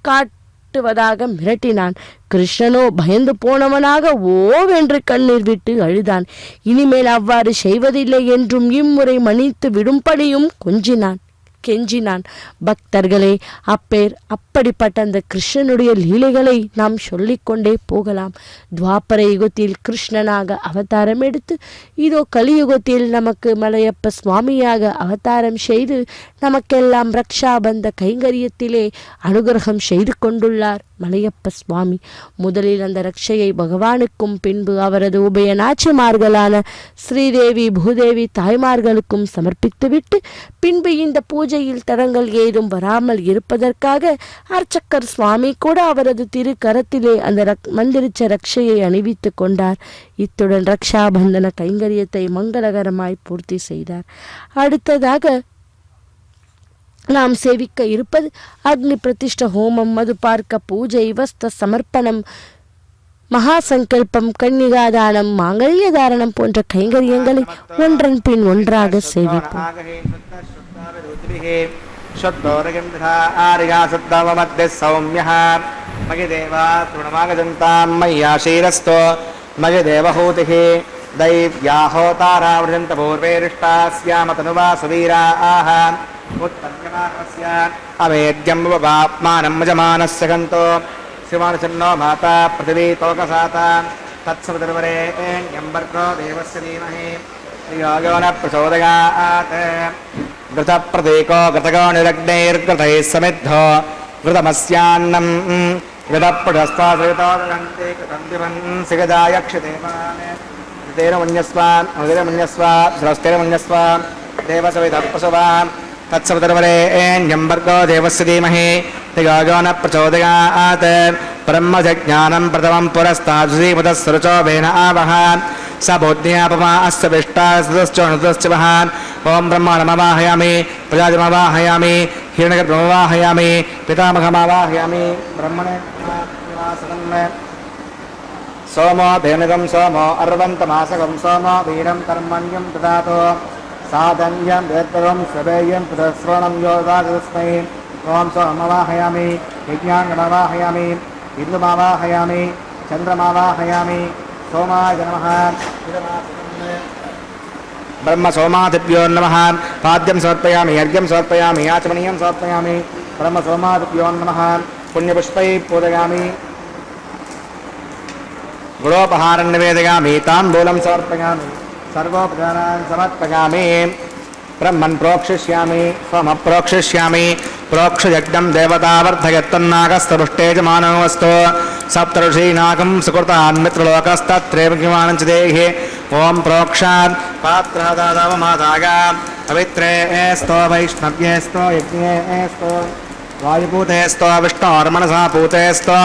காட்டுவதாக மிரட்டினான். கிருஷ்ணனோ பயந்து போனவனாக ஓவென்று கண்ணீர் விட்டு அழுதான். இனிமேல் அவ்வாறு செய்வதில்லை என்றும் இம்முறை மன்னித்து விடும்படியும் கெஞ்சினான். பக்தர்களே, அப்படிப்பட்ட அந்த கிருஷ்ணனுடைய லீலைகளை நாம் சொல்லிக்கொண்டே போகலாம். துவாபர யுகத்தில் கிருஷ்ணனாக அவதாரம் எடுத்து இதோ கலியுகத்தில் நமக்கு மலையப்ப சுவாமியாக அவதாரம் செய்து நமக்கெல்லாம் ரக்ஷாபந்த கைங்கரியத்திலே அனுகிரகம் செய்து கொண்டுள்ளார் மலையப்ப சுவாமி. முதலில் அந்த ரட்சையை பகவானுக்கும் பின்பு அவரது உபய நாச்சிமார்களான ஸ்ரீதேவி பூதேவி தாய்மார்களுக்கும் சமர்ப்பித்துவிட்டு பின்பு இந்த பூஜையில் தடங்கள் ஏதும் வராமல் இருப்பதற்காக அர்ச்சக்கர் சுவாமி கூட அவரது திரு கரத்திலே அந்த மந்திரிச்ச ரட்சையை அணிவித்து கொண்டார். இத்துடன் ரக்ஷாபந்தன கைங்கரியத்தை மங்களகரமாய் பூர்த்தி செய்தார். அடுத்ததாக நாம் சேவிக்க இருப்பது அக்னி பிரதிஷ்ட ஹோமம், மது பார்க்க பூஜை, வஸ்த சமர்ப்பணம், மகா சங்கல்பம், கன்னிகாதானம், மாங்கல்ய தாரணம் போன்ற கைங்கரியங்களை ஒன்றன் பின் ஒன்றாக சேவிப்போம். अवेद्यं वाप्मानं यजमानस्य गन्तो शिवानुचन्नो माता पृथिवी तोकसाता तत्सवितुर्वरेण्यं भर्गो देवस्य धीमहि धियो न प्रचोदयात् घृतप्रतीको घृतको निरग्नैर्घृतैः समिद्धो घृतमस्यान्नं घृतप्रशस्ताश्रितोदन्ते कृतं सिगदाय क्षितेमान् तेन मन्यस्व श्रस्तेन मन्यस्व देवसवितः तत्सवितुर्वरेण्यं भर्गो देवस्य धीमहि धियो न प्रचोदयात् ब्रह्मज्ञानं प्रथमं पुरस्ताद् सरुचो वेन आवह स बोध्यापमा अस्य विष्टाश्च महान् ओं ब्रह्माणमवाहयामि प्रजातिमवाहयामि हिरण्यगर्भमवाहयामि पितामहमवाहयामि ब्रह्मणे सोमो धेनुगं सोमो अर्वन्तमासकं सोमो वीरं कर्मण्यं ददातु साधन्यं वेत्तरं श्रवेयं प्रश्रवणं योदागस्मै ओं सोमवाहयामि विज्ञानमवाहयामि इन्दुमावाहयामि चन्द्रमावाहयामि सोमाय नमः ब्रह्म सोमादिभ्यो नमः पाद्यं समर्पयामि अर्घ्यं समर्पयामि आचमनीयं समर्पयामि ब्रह्म सोमादिभ्यो नमः पुण्यपुष्पैः पूजयामि गुणोपहारं निवेदयामि ताम्बूलं समर्पयामि सर्वोपचारान् समर्पयामि ब्रह्मन् प्रोक्षिष्यामि सोमं प्रोक्षिष्यामि प्रोक्षयज्ञं देवतावर्धयत्तन्नागस्तपुष्टेजमानोऽस्तु सप्तऋषीनागं सुकृतान् मित्रलोकस्तत्रैव किमानं च देहि ॐ प्रोक्षात् पात्रदादवमादाय पवित्रेस्तो वैष्णव्येस्तो यज्ञेस्तो वायुपूतेस्तो विष्णोर्मनसा पूतेस्तो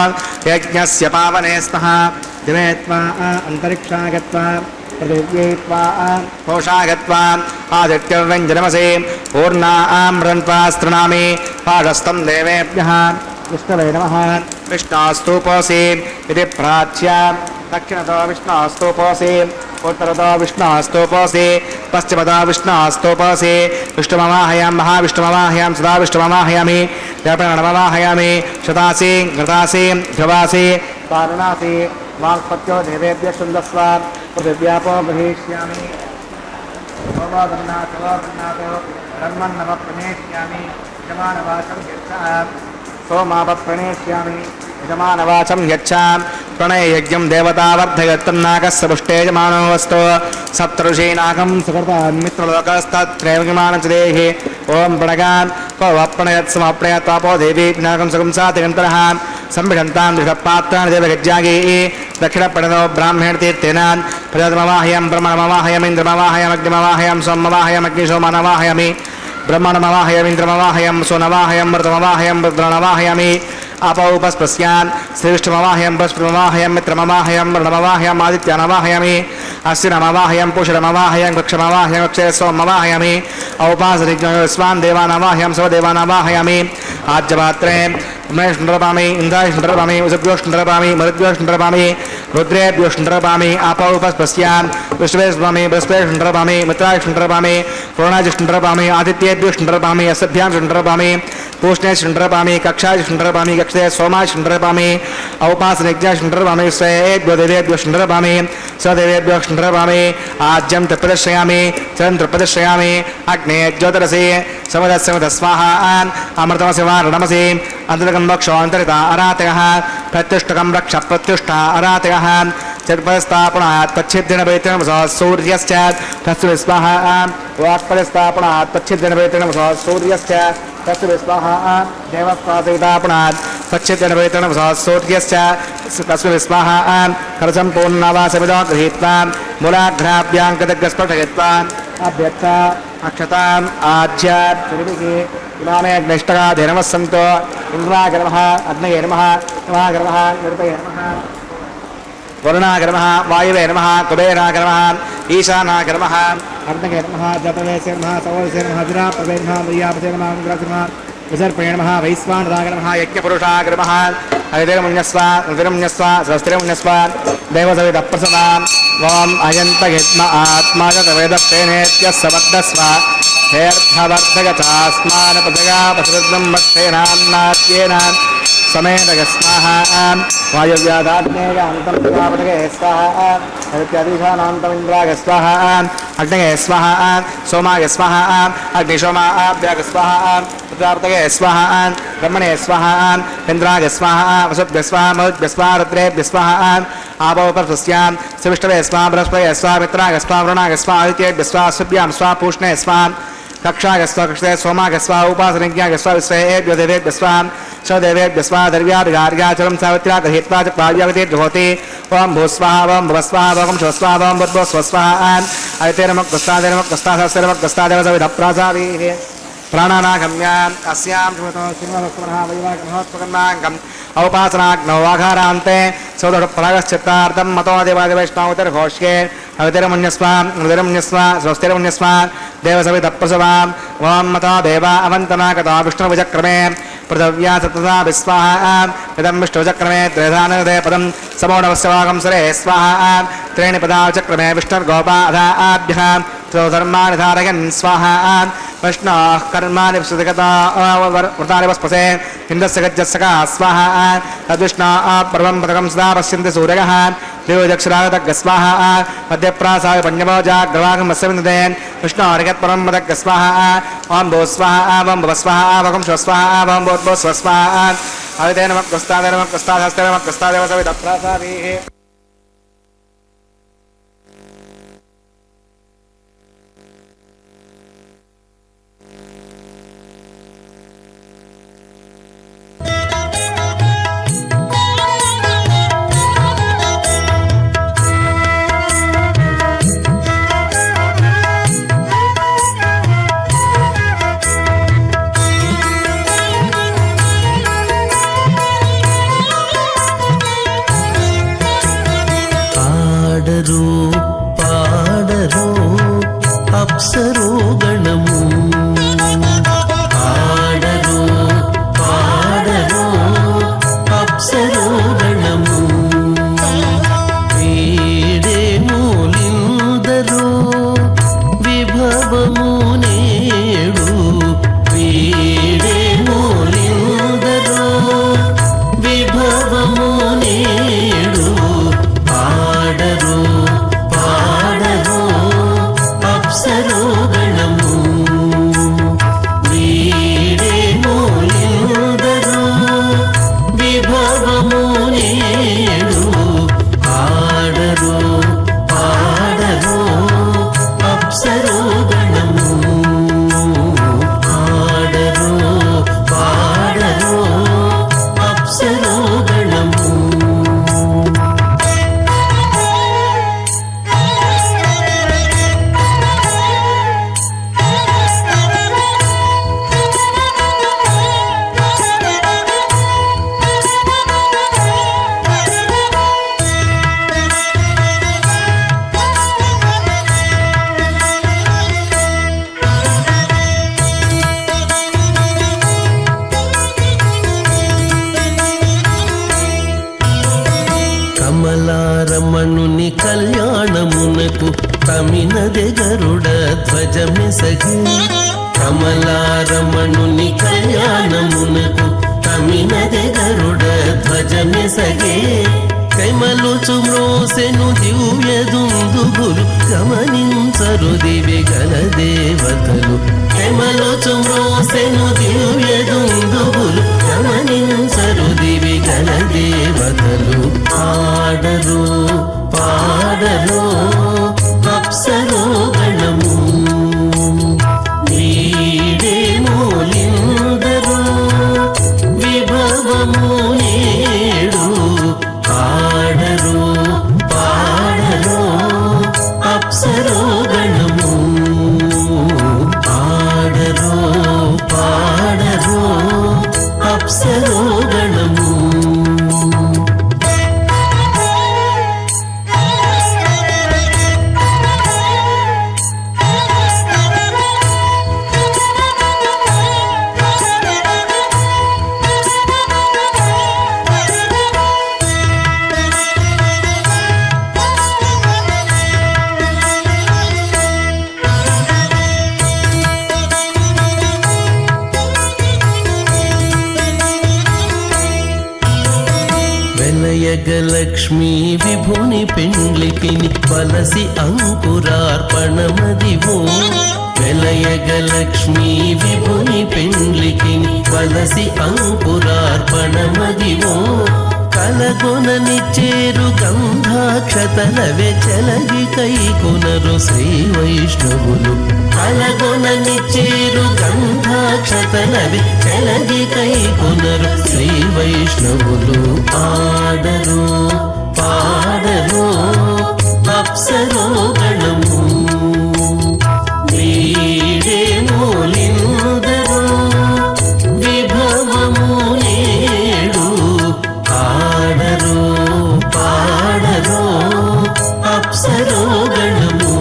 यज्ञस्य पावने स्तः दिवे त्वा अन्तरिक्षा गत्वा पृथिव्यै त्वा कोशा गत्वा आदित्यव्यञ्जनमसि पूर्णामृन्त्वा स्तृणामि पादस्तं देवेभ्यः विष्णवे नमः विष्णास्तूपोऽसि इति प्राच्य दक्षिणतो विष्णास्तूपोऽसि उत्तरतो विष्णास्तूपोऽसि पश्चिमतो विष्णास्तूपोऽसि विष्णुमवाहयामि महाविष्णुमवाहयामि सदा विष्णुमवाहयामि जपणमवाहयामि शतासि घृतासि ध्रुवासि पारुणासि वाक्पत्यो देवेभ्यः शुन्दस्व पृथिव्यापो गृहीष्यामि सोमोदन्नाथो ब्रह्मन्नव प्रणेष्यामि यजमानवाचं यच्छः सोमापप्रणेष्यामि यजमानवाचं यच्छां प्रणययज्ञं देवतावर्धयत्तन्नागस्य पुष्टेजमानोऽस्तु सप्तऋषीनागं सुकृतान् मित्रलोकस्तत्रैव किमानं च देहि ॐ प्रणगान् को वप्रणयत् समप्रणयत्वापो देवी नागं सुगंसातिगन्तरः संभिषन्तां दृढपात्राणि देवगज्जागी दक्षिणप्रणतो ब्राह्मण तीर्थेन प्रजातमवाहयं ब्रह्मणमवाहयम् इन्द्रमवाहयम् अग्निमवाहयं सोममवाहयम् अग्निशोमनवाहयामि ब्रह्मणमवाहयम् इन्द्रमवाहयं सोनवाहयं मृतमवाहयं रुद्रमवाहयामि अपौपस्पस्यान् श्रीविष्णुमवाहयं बृहस्पतिमवाहयं मित्रमवाहयं वर्णमवाहयम् आदित्यनवाहयामि अश्विनमवाहयं पुषरमवाहयं वृक्षमवाहयं वक्षेसोमवाहयामि औपासनिज्ञस्वान् देवानवाहयं स्वदेवानवाहयामि आज्यपात्रे उमेशुण्डरपामि इन्द्रायुष्णुण्डरपामि उषभ्योष्णुण्डरपामि मरुद्भ्योष्णुण्डरपामि रुद्रेभ्योष्णुण्डरपामि आपौपस्पस्यान् विश्वेष्णुण्डरपामि बृहस्पतिष्णुण्डरपामि मित्रायुष्णुण्डरपामि पूर्णायुष्णुण्डरपामि आदित्येभ्योष्णुण्डरपामि असभ्यांशुण्डरपामि पूष्णेष्णुण्डरपामि कक्षायुष्णुण्डरपामि कक्षे सोमायुष्णुण्डरपामि औपासनिज्ञायुष्णुण्डरपामि स्वेभ्यो देवेभ्योष्णुण्डरपामि स्वदेवेभ्योष्णुण्डरपामि आज्यं तृप्रदर्शयामि चरं तृप्रदर्शयामि अग्ने ज्योतिरसि समदस्वाहा अमृतमसि वा रणमसि अन्तर्गं वक्षोऽन्तरिता अरातयः प्रत्युष्टकं रक्ष प्रत्युष्टा अरातयः चतुर्पदस्थापनात् तच्छिद्देन पवित्रेण वसः सूर्यश्च तस्य स्वाहा वाक्पदस्थापनात् तच्छिद्देन पवित्रेण वसः सूर्यश्च तस्य स्वाहा देवस्तापनात् तच्छिद्देन पवित्रेण वसः सूर्यश्च तस्य स्वाहा करसम्पूर्णवासमिदो गृहीत्वा मूलाघ्राभ्यां कृतग्रस्पर्शयित्वा अभ्यक्ता अक्षताम् आज्यात् इमामे अग्निष्टकाधे नमः सन्तो इन्द्राय नमः अग्नये नमः नमाय नमः निरुपये नमः वरुणाय नमः वायुवे नमः कुबेराय नमः ईशानाय नमः अग्नये नमः जपवेसे नमः सवसे नमः विरापवे नमः मर्यापते नमः इंद्राय नमः विसर्पणे नमः वैश्वानराय नमः यज्ञपुरुषाय नमः अयतिरमुण्यस्व उदिरमुण्यस्व स्वस्तिरमुण्यस्व देवसविदप्रसवाम् वाम अयन्तयज्ञ आत्मा गतवेदप्रेणेत्यः सवद्दस्व हेर्धवर्धगतास्मानपदगापसृद्धं भक्तेनान्नात्येन समेतय स्वाहा वायुव्याधाग्नेयान्तं प्रजापतये स्वाहा हरित्यादिशानान्तमिन्द्राय स्वाहा अग्नये स्वाहा सोमाय स्वाहा अग्निशोमाभ्याग स्वाहा प्रजापतये स्वाहा ब्रह्मणे स्वाहा इन्द्राय स्वाहा वसुभ्यः स्वाहा मरुद्भ्यः स्वाहा रुद्रेभ्यः स्वाहा आपोपरस्यां सविष्टवे स्वाहा बृहस्पतये स्वाहा मित्राय स्वाहा वरुणाय स्वाहा आदित्येभ्यः स्वाहा शुभ्यां स्वाहा पूष्णे स्वाहा कक्षाय स्वाहा कक्षे सोमाय स्वाहा उपासनज्ञाय स्वाहा विश्वेभ्यो देवेभ्यः स्वाहा स्वदेवेभ्यः स्वाहा दर्व्यार्घार्घ्याचलं सावित्र्या गृहीत्वा च पाव्यावतिर्जुहोति ओं भूस्वाहा ओं भुवस्वाहा ओं स्वस्वाहा ओं भूर्भुवस्वस्वाहा अयतेरमग्रस्तादेवसविधप्रासावीः प्राणानागम्याम् अस्यां श्रीमतो श्रीमदस्मरः वैवाहिकमहोत्पकर्णाङ्गम् औपासनाग्नौ वाघारान्ते सौदपरागश्चित्तार्थं मतो देवादिवैष्णवोत्तरघोष्ये अवितिरमुण्यस्व स्वस्तिरमुण्यस्व देवसविधप्रसवाम् ओं मतो देवा अवन्तनागतो विष्णुविचक्रमे पृथिव्या सतता विस्वाहा इदं विष्णुचक्रमे त्रिधानदे पदं समोणवस्यवागं सरे स्वाहा त्रीणि पदाचक्रमे विष्णुर्गोपा अधा आभ्यः धर्माणि धारयन् स्वाहा विष्णोः कर्माणि व्रतानि वस्पसे इन्द्रस्य गजस्सका स्वाहा तद्विष्णोः पर्वं पदकं सदा पश्यन्ति सूर्यः देवदक्षरागतज्ञ स्वाहा मध्यप्रासाय पञ्चमोजाग्रवागमस्य विन्दते विष्णोर्गत्परं पदज्ञ स्वाहा ओं भो स्वाहा ओं भुवस्वाहा ओं स्वस्वाहा ओं भूर्भुवस्वस्वाहा अविते नमः प्रस्तादे नमः प्रस्तादस्ते नमः प्रस्तादेव सविधप्रासादीः పాడరో అప్సరో గణము పాడరో పాడరో అప్సరో గణము వీడే మూలిందరో విభవము నేడు వీడే మూలిందరో విభవము నేడు పాడరో పాడరో అప్సరో గణము వీడే మూలిందరో విభవము నేడు పాడరో పాడరో అప్సరో గణము పాడరో పాడరో అప్సరో గణము కమలారమణుని కళ్యాణమునకు తమినదె గరుడ ధ్వజమెసగి కమలారమణుని కళ్యాణమునకు తమినదె గరుడ ధ్వజమెసగే కైమలుచు మ్రోసెను దివ్య దుందుబులు గమనించరు దివి గల దేవతలు కైమలుచు మ్రోసెను దివ్య దుందుబులు గమనించరు దివి గల దేవతలు పాడరు వెలయగలక్ష్మీ విభుని పెండ్లికిని వలసి అంకురార్పణమదివో వెలయగలక్ష్మీ విభుని పెండ్లికిని వలసి అంకురార్పణమదివో కలగొనని చేరు గంధాక్షతలవే చెలగి కైకొనరు శ్రీ వైష్ణవులు కలగొనని చేరు గంధాక్షతలవే చెలగి కైకొనరు శ్రీ వైష్ణవులు ఆడరు పాడరు అప్సరోగణము వీడే మూలిందరు విభవము నేడు ఆడరు పాడరు అప్సరోగణము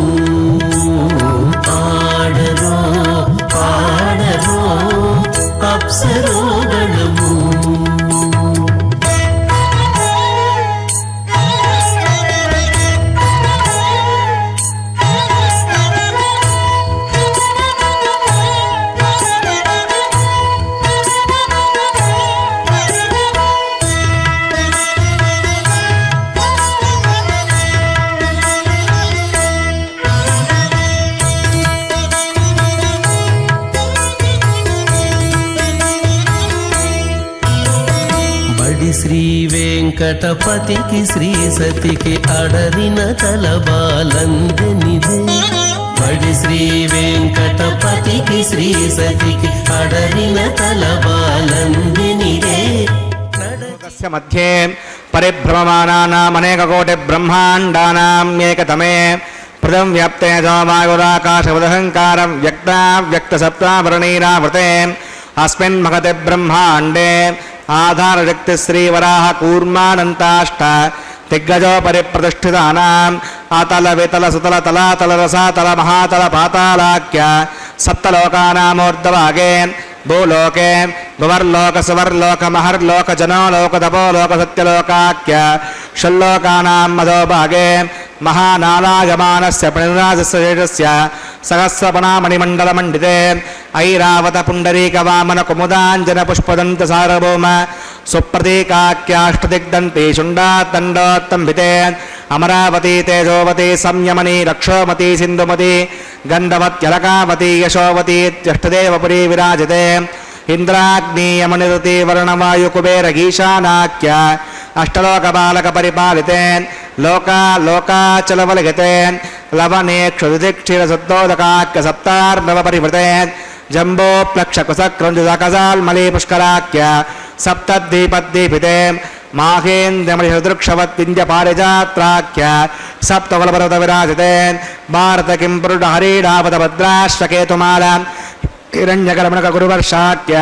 ఆడరు పాడరు అప్సరోగణము శ్రీ వెంకటపతికి శ్రీ సతికి అడరిన తలబాలందనిదే బడి శ్రీ వెంకటపతికి శ్రీ సతికి అడరిన తలబాలందనిదే మధ్యే పరిభ్రమమానానామనేక కోటి బ్రహ్మాండానాం ఏకతమే ప్రథం వ్యాప్తే సోమాయురాకాశవదహంకారం వ్యక్త సప్తాభరణీరావృతే అస్మిన్ మహతే బ్రహ్మాండే ఆధారశక్తి శ్రీవరాహ కూర్మానంతాష్ట దిగ్గజోపరి ప్రతిష్ఠితానాం అతల వితల సుతల తలాతల రసాతల మహాతల పాతాళాఖ్య సప్తలోకానామూర్ధభాగే భూలోకే భువర్లోక సువర్లోక మహర్లోక జనోలోక తపోలోక సత్యలోకాఖ్య షల్లోకానాం మధోభాగే మహానాలాయమానస్య ప్రణిరాజస్య శేషస్య సహస్రపణామణిమండలమండితే ఐరావత పుండరీక వామన కుముదాంజన పుష్పదంత సారభౌమ సుప్రతీకాఖ్యాష్టదిగ్దంతి శుండాతండోత్తంభితే అమరావతి తేజోవతి సంయమని రక్షోమతి సింధుమతి గంధవత్యలకావతి యశోవతి త్యష్టదేవపురీ విరాజితే ఇంద్రాగ్నియమనిరుతి వర్ణవాయు కుబేర గీశానాఖ్య అష్టలోక బాలక పరిపాలితే లోకాచలవలిగతే లవనే క్షుదిక్షీర సద్దోదకాఖ్య సప్తార్ణవ పరివృతే జంబోప్లక్షకుసక్రంజుదకజాల్మలీ పుష్కరాఖ్య సప్తద్వీపద్వీపితే మాహేంద్రమణిహృదృక్షవత్వింజ పారిజాత్రాఖ్య సప్తకులపర్వత విరాజితే భారత కిం పురుడ హరీడావత భద్రాశ్వకేతుమాల హిరణ్యకర్మణక గురువర్షాఖ్య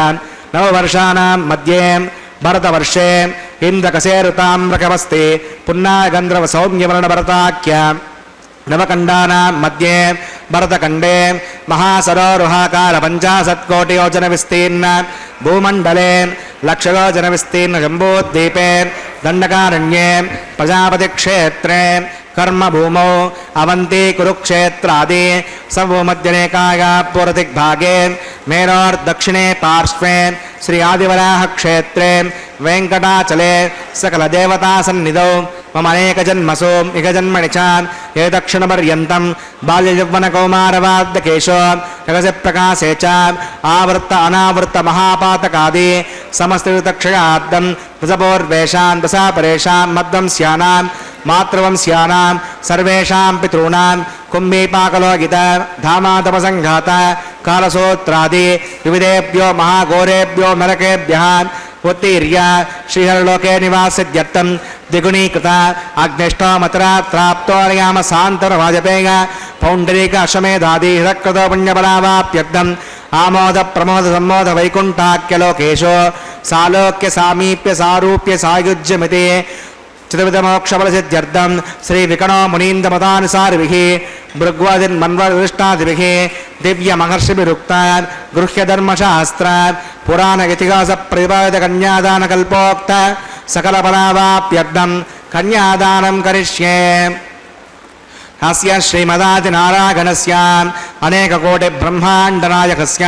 నవవర్షాణం మధ్యే భరతవర్షే ఇంద్రకసేరుతామ్రకమస్తి పున్నాగంధ్రవ సౌమ్యవర్ణ భరతాఖ్య నవకండానాం మధ్యే భరతఖండే మహాసరోరుహాకార 50 కోటి యోజన విస్తీర్ణ భూమండలే లక్షయోజన విస్తీర్ణ జంబూద్వీపే దండకారణ్యే ప్రజాపతి క్షేత్రే కర్మభూమౌ అవంతి కురుక్షేత్రాది సర్వమధ్యనేకాయ పూర్వదిగ్భాగే మేరోర్దక్షిణే పార్శ్వే శ్రీ ఆదివరాహ క్షేత్రే వెంకటాచలే సకల దేవతా సన్నిధౌ మమ అనేక జన్మసు ఇక జన్మని చ ఏ దక్షిణపర్యంతం బాల్యయౌవన కౌమారవార్ధకేశో జగసి ప్రకాశే చ ఆవృత్త అనావృత్త మహాపాతకాది సమస్తక్షయార్థం దశపూర్వేషాం దశాపరేషాం మధ్వంస్యానాం మాతృవంశ్యానాం సర్వేషాం పితॄణాం కుంభీపాకలోగిత ధామాతపసంఘాత కాలసూత్రాది వివిధేభ్యో మహాఘోరేభ్యో నరకేభ్యః ఉత్తీర్య శ్రీహరిలోకే నివాసిత్యర్థం ద్విగుణీకృత అగ్నిష్టోమతరాత్రాప్తోర్యామ సాంతర వాజపేయ పౌండరీక అశ్వమేధాది హృతకృతో పుణ్యబలావాప్యర్థం ఆమోద ప్రమోద సంమోద వైకుంఠాఖ్యలోకేశో సాలోక్య సామీప్య సారూప్య సాయుజ్యమితి చతుర్విధమోక్షఫలసిద్ధ్యర్థం శ్రీ వికణో మునీంద్రమతానుసారిభిః భృగ్వాదిన్మన్వరిష్టాదిభిః దివ్యమహర్షిభిరుక్తాన్ గృహ్యధర్మశాస్త్రాన్ పురాణ ఇతిహాస ప్రతిపాదిత కన్యాదానకల్పోక్త సకలఫలావాప్యర్థం కన్యాదానం కరిష్యే. అస్య శ్రీమదాదినారాయణస్య అనేక కోటి బ్రహ్మాండనాయకస్య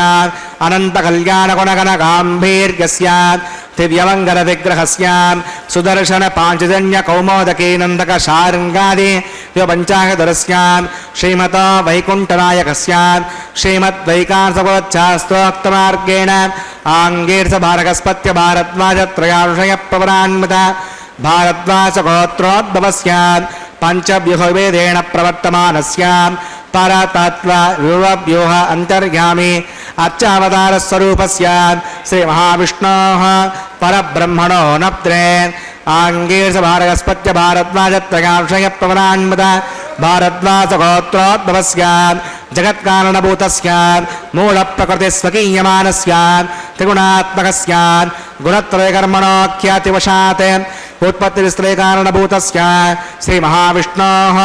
అనంత కళ్యాణ గుణగణ గాంభీర్యస్య दिव्यमङ्गल विग्रहस्यां सुदर्शन पाञ्चजन्य कौमोदकी नन्दक शार्ङ्गादि पञ्चाङ्गधरस्यां श्रीमतो वैकुण्ठनायकस्यां श्रीमद्वैकान्तोक्तमार्गेण आङ्गीर्षभारकस्पत्य भारद्वाजत्रयांशय प्रवरान्वित भारद्वाजगोत्रोद्भवस्यां पञ्चव्यूहवेदेन प्रवर्तमानस्यां परतत्त्व व्यूह अन्तर्यामि अर्चावतारस्वरूपस्यां श्रीमहाविष्णोः परब्रह्मणो नप्त्रे आङ्गीर्षभारकस्पत्य भारद्वाजत्रयांशय प्रवरान्वित भारद्वाजगोत्रोद्भवस्यां जगत्कारणभूतस्यां मूलप्रकृतिस्वकीयमानस्यां त्रिगुणात्मकस्यां गुणत्रयकर्मणोऽख्यातिवशात् उत्पत्तिविस्त्रयकारणभूतस्य श्रीमहाविष्णोः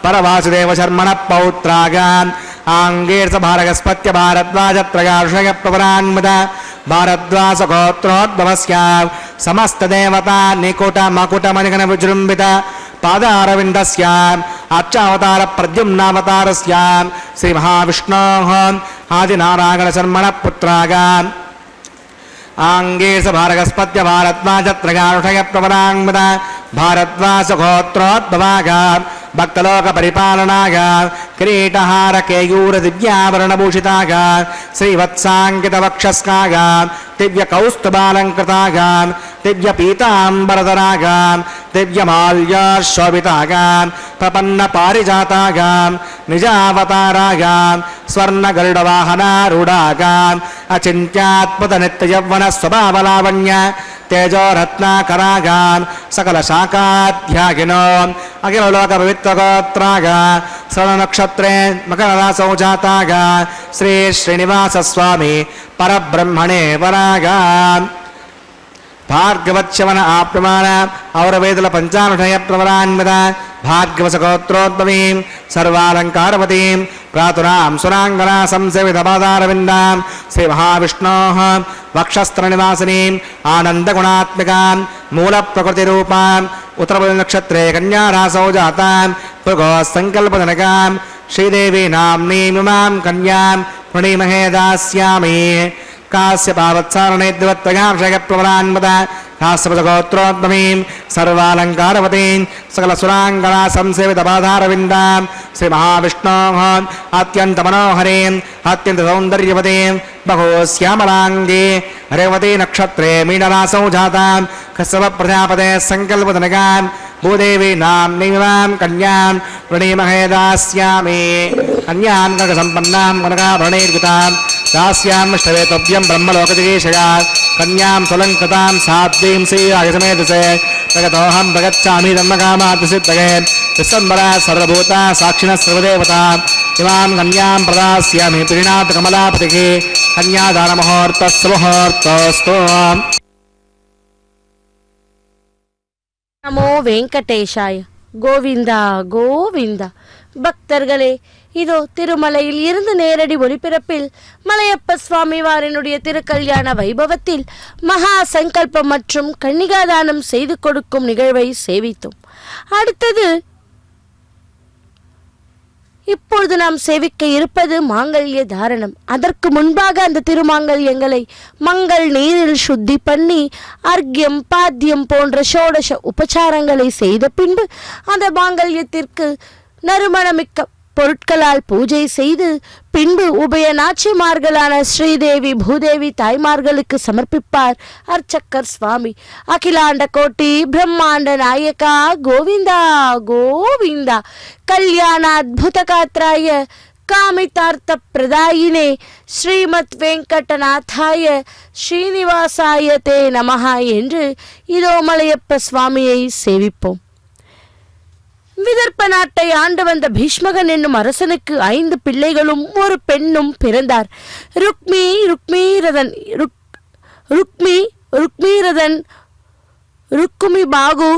परवासुदेवशर्मणः पौत्रागाम् आङ्गीर्षभारकस्पत्य भारद्वाजत्रयांशय प्रवरान्वित भारद्वाजगोत्रोद्भवस्य समस्तदेवता निकुटमकुटमणिगणविजृम्भित पादारविन्दस्याम् अर्चावतार प्रद्युम्नावतारस्यां श्रीमहाविष्णोः आदिनारायणशर्मणः पुत्रागाम् आङ्गीर्षभारकस्पत्य भारद्वाजत्रयांशय प्रवरान्वित भारद्वाजगोत्रोद्भवागाम् भक्तलोकपरिपालनागाम् किरीटहारकेयूरदिव्याभरणभूषितागाम् श्रीवत्साङ्कितवक्षस्कागाम् दिव्यकौस्तुभालङ्कृतागाम् दिव्यपीताम्बरधरागाम् दिव्यमाल्याशोभितागाम् प्रपन्नपारिजातागाम् निजावतारागाम् स्वर्णगरुडवाहनारूढागाम् अचिन्त्यात्मतनित्ययौवनस्वभावलावण्य तेजोरत्नाकरागाम् सकलशाखाध्यागिनो अखिललोकपवित्रगोत्रागा श्रवणनक्षत्रे मकररासौ जातागा श्री श्रीनिवासस्वामी परब्रह्मणे वरागा भार्गवच्यवन आप्यमान औरवेदल पञ्चानुषय प्रवरान्वित भार्गवसगोत्रोद्भवीं सर्वालङ्कारवतीं प्रातुरां सुराङ्गना संसेवितपादारविन्दां श्रीमहाविष्णोः वक्षस्त्रनिवासिनीं आनन्दगुणात्मिकां मूलप्रकृतिरूपां उत्तरनक्षत्रे कन्यारासौ जातां भृगोः सङ्कल्पजनकां श्रीदेवी नाम्नीमिमां कन्यां प्रणीमहे दास्यामि काश्यपावत्सारणे द्विवत्तगांशय प्रवरान्वित काश्यपगोत्रोद्भवीं सर्वालङ्कारवतीं सकलसुराङ्गना संसेवितपादारविन्दां श्रीमहाविष्णोः अत्यन्तमनोहरीं अत्यन्तसौन्दर्यवतीं बहुश्यामलाङ्गी रेवती नक्षत्रे मीनरासौ जातां कश्यपप्रजापते सङ्कल्पजनकां भूदेवी नाम्नीमिमां कन्यां प्रणीमहे दास्यामि कन्यां कनकसम्पन्नां कनकाभरणैर्युतां दास्यां ष्टवेतव्यं ब्रह्मलोकजिगीषया कन्यां स्वलङ्कृतां साध्वीं श्रीराजसमेतसे प्रगतोऽहं प्रगच्छामि धर्मकामार्थसिद्धये विश्वम्बरा सर्वभूता साक्षिणः सर्वदेवता इमां कन्यां प्रदास्यामि प्रीणाथकमलापतिः कन्यादानमुहूर्तस्सुमुहूर्तोऽस्तु நமோ வெங்கடேஷாய. கோவிந்தா கோவிந்தா. பக்தர்களே, இதோ திருமலையில் இருந்து நேரடி ஒளிபரப்பில் மலையப்ப சுவாமி வாரினுடைய திருக்கல்யாண வைபவத்தில் மகா சங்கல்பம் மற்றும் கன்னிகாதானம் செய்து கொடுக்கும் நிகழ்வை சேவித்தோம். அடுத்தது இப்பொழுது நாம் சேவிக்க இருப்பது மாங்கல்ய தாரணம். அதற்கு முன்பாக அந்த திருமாங்கல்யங்களை மங்கள் நீரில் சுத்தி பண்ணி அர்க்யம் பாத்தியம் போன்ற ஷோடச உபச்சாரங்களை செய்த பின்பு அந்த மாங்கல்யத்திற்கு நறுமணமிக்க பொருட்களால் பூஜை செய்து பின்பு உபய நாச்சிமார்களான ஸ்ரீதேவி பூதேவி தாய்மார்களுக்கு சமர்ப்பிப்பார் அர்ச்சக்கர் சுவாமி. அகிலாண்ட கோட்டி பிரம்மாண்ட நாயகா கோவிந்தா கோவிந்தா. கல்யாண அத்புத காத்ராய காமிதார்த்த பிரதாயினே ஸ்ரீமத் வெங்கடநாதாய ஸ்ரீனிவாசாய தே நமஹா என்று இதோ மலையப்ப சுவாமியை சேவிப்போம். விதர்ப்ப நாட்டை ஆண்டு வந்த பீஷ்மகன் என்னும் அரசனுக்கு 5 பிள்ளைகளும் ஒரு பெண்ணும் பிறந்தார். ருக்மி பாகு,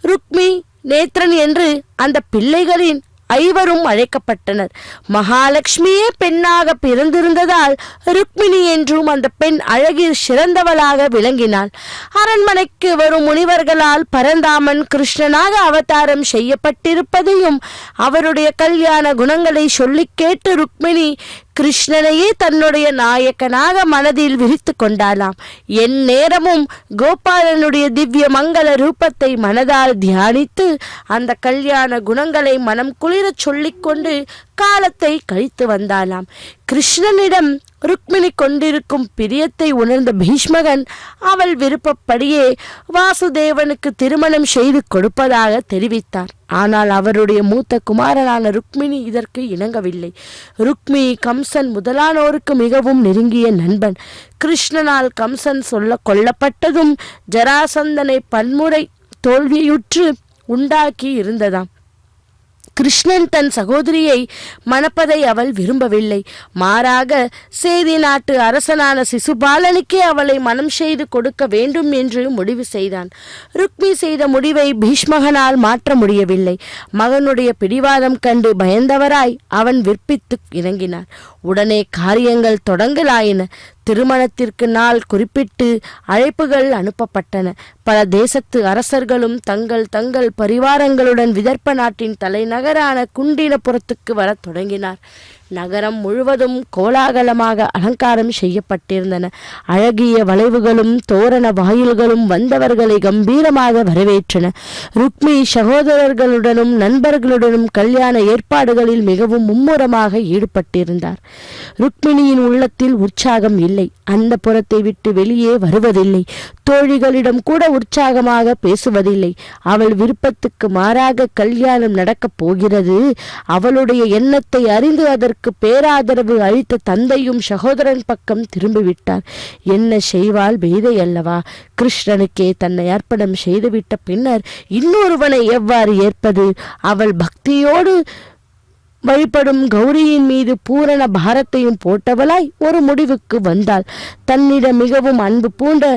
ருக்மி நேத்ரன் என்று அந்த பிள்ளைகளின் 5வரும் அழைக்கப்பட்டனர். மகாலட்சுமியே பெண்ணாக பிறந்திருந்ததால் ருக்மிணி என்றும் அந்த பெண் அழகில் சிறந்தவளாக விளங்கினாள். அரண்மனைக்கு வரும் முனிவர்களால் பரந்தாமன் கிருஷ்ணனாக அவதாரம் செய்யப்பட்டிருப்பதையும் அவருடைய கல்யாண குணங்களை சொல்லி கேட்டு ருக்மிணி கிருஷ்ணனையே தன்னுடைய நாயகனாக மனதில் விரித்து கொண்டாளாம். என் நேரமும் கோபாலனுடைய திவ்ய மங்கள ரூபத்தை மனதால் தியானித்து அந்த கல்யாண குணங்களை மனம் குளிரச் சொல்லிக்கொண்டு காலத்தை கழித்து வந்தாளாம். கிருஷ்ணனிடம் ருக்மிணி கொண்டிருக்கும் பிரியத்தை உணர்ந்த பீஷ்மகன் அவள் விருப்பப்படியே வாசுதேவனுக்கு திருமணம் செய்து கொடுப்பதாக தெரிவித்தார். ஆனால் அவருடைய மூத்த குமாரனான ருக்மிணி இதற்கு இணங்கவில்லை. ருக்மிணி கம்சன் முதலானோருக்கு மிகவும் நெருங்கிய நண்பன். கிருஷ்ணனால் கம்சன் கொல்லப்பட்டதும் ஜராசந்தனை பன்முறை தோல்வியுற்று உண்டாக்கி இருந்ததாம். கிருஷ்ணன் தன் சகோதரியை மணப்பதை அவள் விரும்பவில்லை. மாறாக சேதி நாட்டு அரசனான சிசுபாலனுக்கே அவளை மனம் செய்து கொடுக்க வேண்டும் என்று முடிவு செய்தான். ருக்மி செய்த முடிவை பீஷ்மகனால் மாற்ற முடியவில்லை. மகனுடைய பிடிவாதம் கண்டு பயந்தவராய் அவன் விற்பித்து இறங்கினார். உடனே காரியங்கள் தொடங்கலாயின. திருமணத்திற்கு நாள் குறிப்பிட்டு அழைப்புகள் அனுப்பப்பட்டன. பல தேசத்து அரசர்களும் தங்கள் தங்கள் பரிவாரங்களுடன் விதர்ப்ப நாட்டின் தலைநகரான குண்டினபுரத்துக்கு வரத் தொடங்கினார். நகரம் முழுவதும் கோலாகலமாக அலங்காரம் செய்யப்பட்டிருந்தன. அழகிய வளைவுகளும் தோரண வாயில்களும் வந்தவர்களை கம்பீரமாக வரவேற்றன. ருக்மி சகோதரர்களுடனும் நண்பர்களுடனும் கல்யாண ஏற்பாடுகளில் மிகவும் மும்முரமாக ஈடுபட்டிருந்தார். ருக்மிணியின் உள்ளத்தில் உற்சாகம் இல்லை. அந்த புறத்தை விட்டு வெளியே வருவதில்லை. தோழிகளிடம் கூட உற்சாகமாக பேசுவதில்லை. அவள் விருப்பத்துக்கு மாறாக கல்யாணம் நடக்கப் போகிறது. அவளுடைய எண்ணத்தை அறிந்து அதற்கு பேராதரவு அளித்த தந்தையும் சகோதரன் பக்கம் திரும்பிவிட்டார். என்ன செய்வாள் பேதை அல்லவா? கிருஷ்ணனுக்கே தன்னை அர்ப்பணம் செய்துவிட்ட பின்னர் இன்னொருவனை எவ்வாறு ஏற்பது? அவள் பக்தியோடு வழிபடும் கௌரியின் மீது பூரண பாரத்தையும் போட்டவளாய் ஒரு முடிவுக்கு வந்தாள். தன்னிடம் மிகவும் அன்பு பூண்ட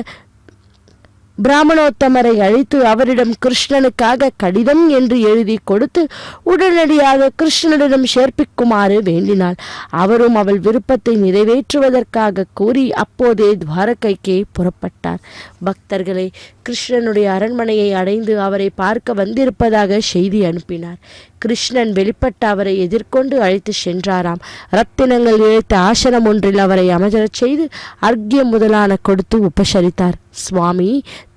பிராமணோத்தமரை அழைத்து அவரிடம் கிருஷ்ணனுக்காக கடிதம் என்று எழுதி கொடுத்து உடனடியாக கிருஷ்ணனிடம் சேர்ப்பிக்குமாறு வேண்டினாள். அவரும் அவள் விருப்பத்தை நிறைவேற்றுவதற்காக கூறி அப்போதே துவாரகைக்கே புறப்பட்டார். பக்தர்களை கிருஷ்ணனுடைய அரண்மனையை அடைந்து அவரை பார்க்க வந்திருப்பதாக செய்தி அனுப்பினார். கிருஷ்ணன் வெளிப்பட்ட அவரை எதிர்கொண்டு அழைத்து சென்றாராம். ரத்தினங்கள் இழைத்த ஆசனம் ஒன்றில் அவரை அமரச் செய்து அர்க்கியம் முதலான கொடுத்து உபசரித்தார். சுவாமி,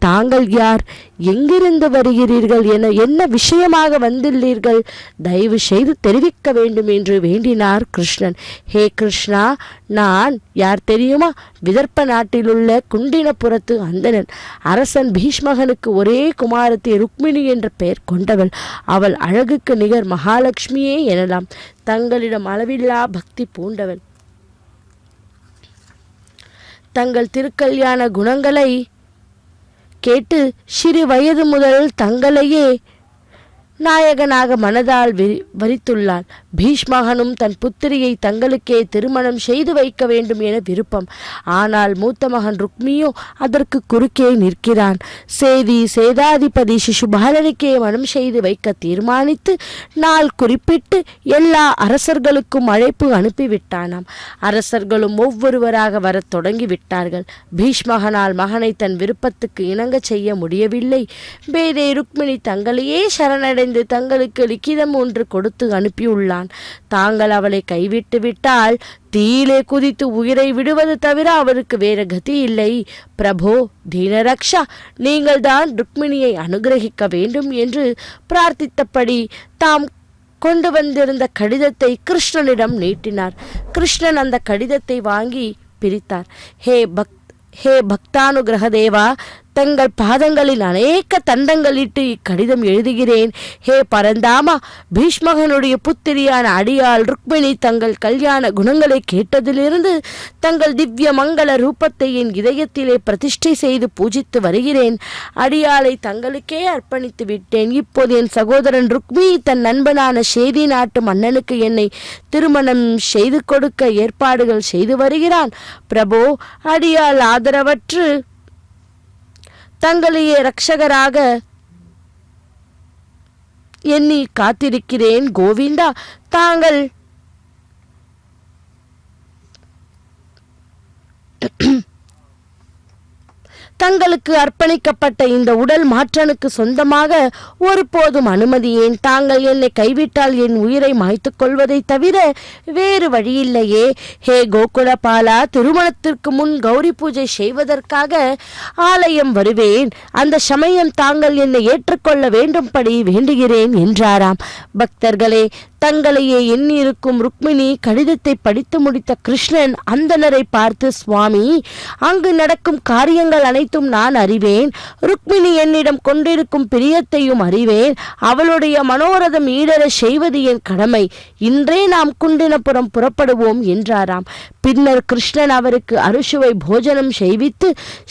தாங்கள் யார்? எங்கிருந்து வருகிறீர்கள்? என்ன விஷயமாக வந்துள்ளீர்கள்? தயவு செய்து தெரிவிக்க வேண்டும் என்று வேண்டினார் கிருஷ்ணன். ஹே கிருஷ்ணா, நான் யார் தெரியுமா? விதர்ப்ப நாட்டிலுள்ள குண்டினபுரத்து அந்தணன். அரசன் பீஷ்மகனுக்கு ஒரே குமாரத்தி ருக்மிணி என்ற பெயர் கொண்டவள். அவள் அழகுக்கு நிகர் மகாலட்சுமியே எனலாம். தங்களிடம் அளவில்லா பக்தி பூண்டவள். தங்கள் திருக்கல்யாண குணங்களை கேட்டு சிறு வயது முதல் தங்களையே நாயகனாக மனதால் வரித்துள்ளாள். பீஷ்மகனும் தன் புத்திரியை தங்களுக்கே திருமணம் செய்து வைக்க வேண்டும் என விருப்பம். ஆனால் மூத்த மகன் ருக்மியோ அதற்கு குறுக்கே நிற்கிறான். சேதாதிபதி சிசுபாலனுக்கே மனம் செய்து வைக்க தீர்மானித்து நாள் குறிப்பிட்டு எல்லா அரசர்களுக்கும் அழைப்பு அனுப்பிவிட்டானாம். அரசர்களும் ஒவ்வொருவராக வரத் தொடங்கிவிட்டார்கள். பீஷ்மகனால் மகனை தன் விருப்பத்துக்கு இணங்க செய்ய முடியவில்லை. பேதை ருக்மிணி தங்களையே சரணடை தங்களுக்கு லிக்கிதம் ஒன்று கொடுத்து அனுப்பியுள்ளான். தாங்கள் அவளை கைவிட்டு விட்டால் தீயிலே குதித்து உயிரை விடுவது தவிர அவருக்கு வேற கதி இல்லை. பிரபோ தீனரக்ஷா, நீங்கள் தான் ருக்மிணியை அனுகிரகிக்க வேண்டும் என்று பிரார்த்தித்தபடி தாம் கொண்டு வந்திருந்த கடிதத்தை கிருஷ்ணனிடம் நீட்டினார். கிருஷ்ணன் அந்த கடிதத்தை வாங்கி பிரித்தார். ஹே பக்தானுகிரக தேவா, தங்கள் பாதங்களில் அநேக தண்டங்களிட்டு இக்கடிதம் எழுதுகிறேன். ஹே பரந்தாமா, பீஷ்மகனுடைய புத்திரியான அடியாள் ருக்மிணி தங்கள் கல்யாண குணங்களை கேட்டதிலிருந்து தங்கள் திவ்ய மங்கள ரூபத்தை என் இதயத்திலே பிரதிஷ்டை செய்து பூஜித்து வருகிறேன். அடியாளை தங்களுக்கே அர்ப்பணித்து விட்டேன். இப்போது என் சகோதரன் ருக்மி தன் நண்பனான சேதி நாட்டு மன்னனுக்கு என்னை திருமணம் செய்து கொடுக்க ஏற்பாடுகள் செய்து வருகிறான். பிரபோ, அடியாள் ஆதரவற்று தங்களையே இரட்சகராக எண்ணி காத்திருக்கிறேன். கோவிந்தா, தங்களுக்கு அர்ப்பணிக்கப்பட்ட இந்த உடல் மாற்றனுக்கு சொந்தமாக ஒருபோதும் அனுமதியேன். தாங்கள் என்னை கைவிட்டால் என் உயிரை மாய்த்து கொள்வதை தவிர வேறு வழியில்லையே. ஹே கோகுலபாலா, திருமணத்திற்கு முன் கௌரி பூஜை செய்வதற்காக ஆலயம் வருவேன். அந்த சமயம் தாங்கள் என்னை ஏற்றுக்கொள்ள வேண்டும்படி வேண்டுகிறேன் என்றாராம். பக்தர்களே, தங்களையே எண்ணியிருக்கும் ருக்மிணி கடிதத்தை படித்து முடித்த கிருஷ்ணன் அந்தணரை பார்த்து, சுவாமி, அங்கு நடக்கும் காரியங்கள் அனைத்தும் நான் அறிவேன். ருக்மிணி என்னிடம் கொண்டிருக்கும் பிரியத்தையும் அறிவேன். அவளுடைய மனோரதம் ஈடற செய்வது என் கடமை. இன்றே நாம் குண்டினபுரம் புறப்படுவோம் என்றாராம். பின்னர் கிருஷ்ணன் அவருக்கு அறுசுவை போஜனம் செய்வித்து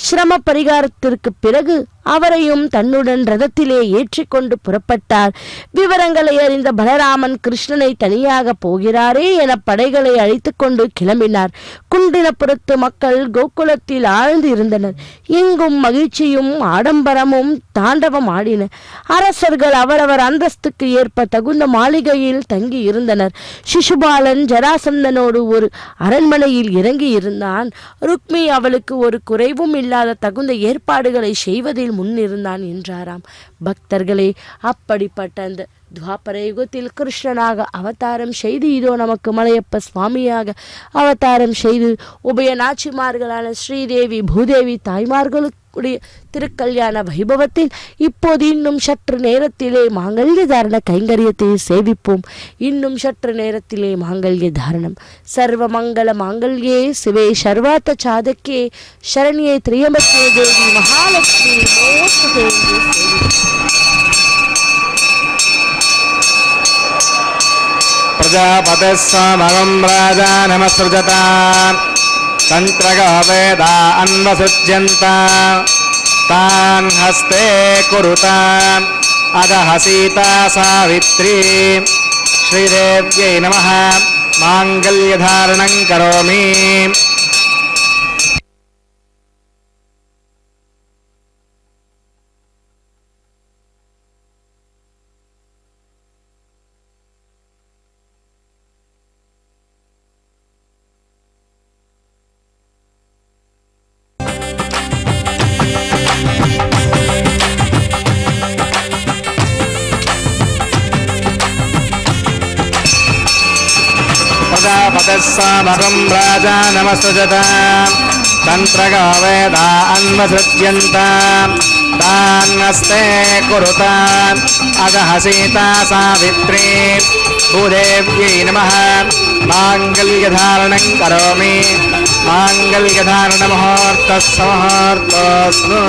சிரம பரிகாரத்திற்கு பிறகு அவரையும் தன்னுடன் ரதத்திலே ஏற்றிக்கொண்டு புறப்பட்டார். விவரங்களை அறிந்த பலராமன் கிருஷ்ணனை தனியாக போகிறாரே என படைகளை அழைத்து கொண்டு கிளம்பினார். குண்டினபுரத்து மக்கள் கோகுலத்தில் ஆழ்ந்து இருந்தனர். எங்கும் மகிழ்ச்சியும் ஆடம்பரமும் தாண்டவம் ஆடின. அரசர்கள் அவரவர் அந்தஸ்துக்கு ஏற்ப தகுந்த மாளிகையில் தங்கி இருந்தனர். சிசுபாலன் ஜராசந்தனோடு ஒரு அரண்மனையில் இறங்கி இருந்தான். ருக்மி அவளுக்கு ஒரு குறைவும் இல்லாத தகுந்த ஏற்பாடுகளை செய்வதில் முன்னிருந்தான் என்றாராம். பக்தர்களே, அப்படிப்பட்ட அந்த துவாபர யுகத்தில் கிருஷ்ணனாக அவதாரம் செய்து இதோ நமக்கு மலையப்ப சுவாமியாக அவதாரம் செய்து உபய நாச்சிமார்களான ஸ்ரீதேவி பூதேவி தாய்மார்களுடைய திருக்கல்யாண வைபவத்தில் இப்போது இன்னும் சற்று நேரத்திலே மாங்கல்ய தாரண கைங்கரியத்தை சேவிப்போம். இன்னும் சற்று நேரத்திலே மாங்கல்ய தாரணம். சர்வ மங்கள மாங்கல்யே சிவே சர்வார்த்த சாதக்கே சரண்யே திரியம்பகே தேவி மகாலட்சுமி நமோஸ்துதே. प्रजापतिः समगं राजानमसृजता तन्त्रगा वेदा अन्वसृज्यन्ता तान् हस्ते कुरुता अदः सीता सावित्री श्रीदेव्यै नमः माङ्गल्यधारणं करोमि. प्रजापतिस्सामगं राजानमसृजता तन्त्रगा वेदा अन्वसृज्यन्ता तान्नस्ते कुरुता अदः सीता सावित्री भूदेव्यै नमः माङ्गल्यधारणं करोमि. माङ्गल्यधारणमुहूर्तः समहूर्तोऽस्तु.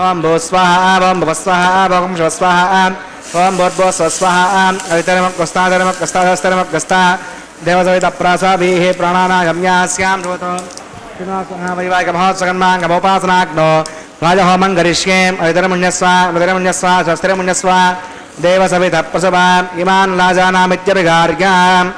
ओम भू स्वाहा ओम भव स्वाहा ओम शिव स्वाहा ओम भूर्भुवः स्वः स्वाहा अवितरमग्रस्ता देवसवित प्रासाभिः प्राणानागम्यास्यां श्रोतो वैवाहिकमहोत्सवन्माङ्गमोपासनाग्नो राजहोमं करिष्ये अवितरमुण्यस्वा स्वस्तिरमुण्यस्वा देवसवित प्रसवा इमान् राजानामित्यभिगार्याम्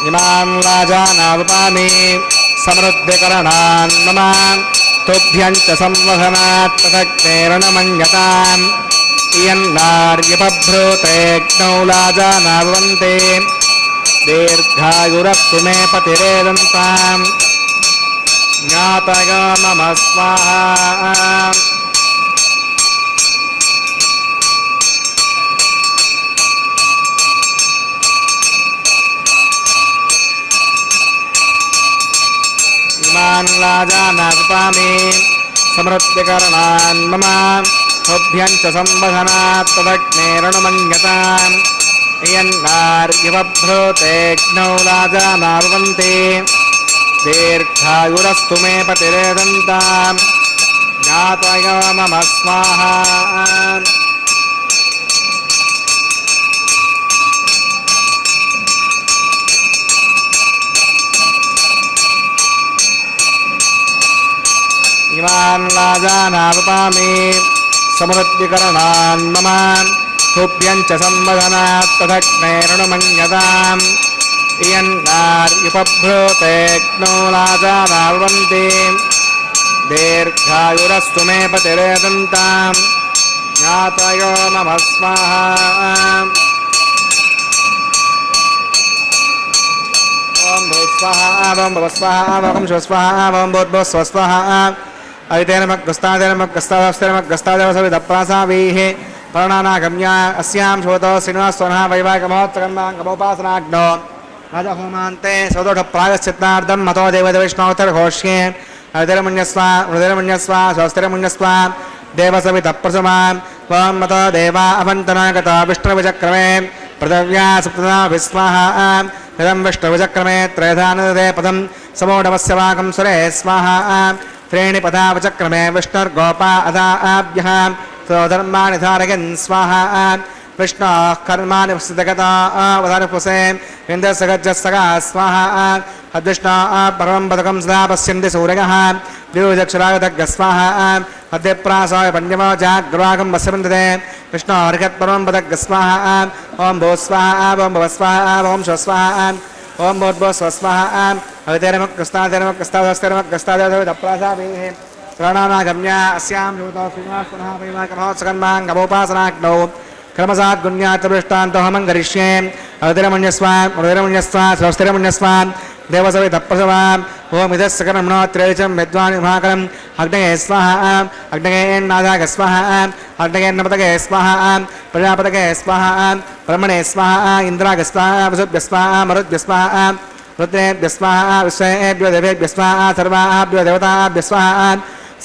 इमान् राजानावपामि समृद्धिकरणान् मम तुभ्यं च संवहनात् पृथक्तेरणमन्यताम् इयन्नार्यपभ्रूतेऽग्नौ राजानावन्ते दीर्घायुरस्तु मे पतिरेदन्ताम् ज्ञातयो मम स्वाहा इमान् राजानावपामि समृद्धिकरणान् मम तुभ्यं च संवहनात् तदग्नेरणमन्यताम् इयन्नार्यपभ्रूतेऽग्नौ राजानावन्ते दीर्घायुरस्तु मे पतिरेदन्ताम् ज्ञातयो मम स्वाहा इमान् राजानावपामि समृद्धिकरणान् मम तुभ्यं च संवदनात् तदग्नेरणमन्यताम् इयन्नार्युपभ्रूतेऽग्नौ राजानावन्ते दीर्घायुरस्तु मे पतिरेदन्ताम् ज्ञातयो मम स्वाहा ओम भूस्वाहा ओम भवस्वाहा ओम शिवस्वाहा ओम भूर्भुवः स्वः स्वाहा अवितेनमग्रस्तादेनमग्रस्तादेवसविदप्रासावीः वर्णानागम्या अस्यां श्रोतो श्रीनिवासस्वनः वैवाहिकमहोत्सवन्माङ्गमोपासनाग्नो राजहोमान्ते स्वदोषप्रायश्चित्तार्थं मतो देवदेवैष्णवोत्तरघोष्ये अवितेनमुण्यस्वा हृदयमुण्यस्वा स्वस्तिरमुण्यस्वा देवसविदप्रसमाम् त्वं मतो देवा अवन्तनागता विष्णुविचक्रमे पृथिव्या सप्तधा विस्वाहा इदं विष्णुविचक्रमे त्रयधानदे पदं समोढवस्य वाकं सुरे स्वाहा त्रीणि पदा विचक्रमे विष्णुर्गोपा अदाभ्यः स्वधर्माणि धारयन् स्वाहा विष्णोः कर्माणि वस्तुतगता अवधानपुसे इन्द्रसगज्जस्सगा स्वाहा अद्विष्णोः परमं पदकं सदा पश्यन्ति सूर्यः द्विजक्षरागतज्ञ स्वाहा अद्यप्रासाय पञ्चमो जाग्रवाकं वस्यबन्धते विष्णोर्हत्परमं पदज्ञ स्वाहा ओम भू स्वाहा ओम भव स्वाहा ओम शिव स्वाहा ओम भूर्भुवः स्वः स्वाहा अवितेनमग्रस्तादेनमग्रस्तादेनमग्रस्तादेवसविदप्रासावीः प्राणानागम्या अस्यां श्रोतो श्रीनिवासस्वनः वैवाहिकमहोत्सवन्माङ्गमोपासनाग्नौ क्रमसाद्गुण्यार्थदृष्टान्तोऽहमं करिष्ये अवितेनमुण्यस्वा हृदयमुण्यस्वा स्वस्तिरमुण्यस्वा देवसविदप्प्रसवाम् ओम इदः सकर्मणो त्रयचं विद्वान् विभाकरम् अग्नये स्वाहा अग्नयेन्नादाय स्वाहा अग्नयेन्नपतये स्वाहा प्रजापतये स्वाहा ब्रह्मणे स्वाहा इन्द्राय स्वाहा वसुभ्यः स्वाहा मरुद्भ्यः स्वाहा रुद्रेभ्यः स्वाहा विश्वेभ्यो देवेभ्यः स्वाहा सर्वाभ्यो देवताभ्यः स्वाहा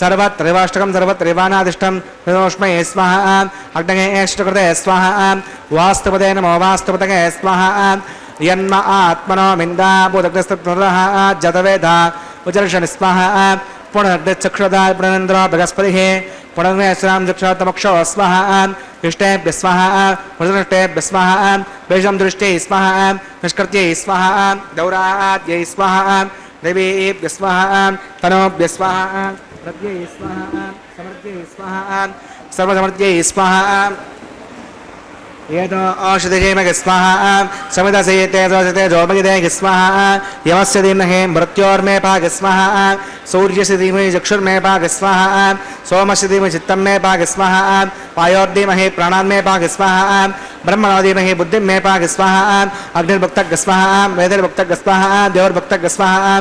सर्वत्रैवाष्टकं सर्वत्रैवानादिष्टं विदोष्मये स्वाहा अग्नयेष्टकृते स्वाहा वास्तुपदे नमो वास्तुपतये स्वाहा यन्म आत्मनो मिन्दाबोधग्रस्तत्पुरः जतवेदा उचर्षण स्वाहा पुनर्दिचक्षुदा पुनरेन्द्रो बृहस्पतिः पुनर्मेश्रां दक्षतमक्षो स्वाहा इष्टेभ्यः स्वाहा पुनर्ष्टेभ्यः स्वाहा वेषं दृष्टे स्वाहा निष्कृत्यै स्वाहा दौराद्यै स्वाहा देवीभ्यः स्वाहा तनोभ्यः स्वाहा प्रत्यै स्वाहा समर्थ्यै स्वाहा सर्वसमर्थ्यै स्वाहा येतो औषधिजेमग स्वाहा समिदसयते दोषते जोमगिदे स्वाहा यमस्य दीमहे मृत्योर्मे पाग स्वाहा सूर्यस्य धीमहि चक्षुर्मे पाग स्वाहा सोमस्य धीमहि चित्तं मे पाग स्वाहा वायोर्धीमहि प्राणान्मे पाग स्वाहा ब्रह्मणो धीमहि बुद्धिं मे पाग स्वाहा अग्निर्भक्तग स्वाहा वेदिर्भक्तग स्वाहा देवर्भक्तग स्वाहा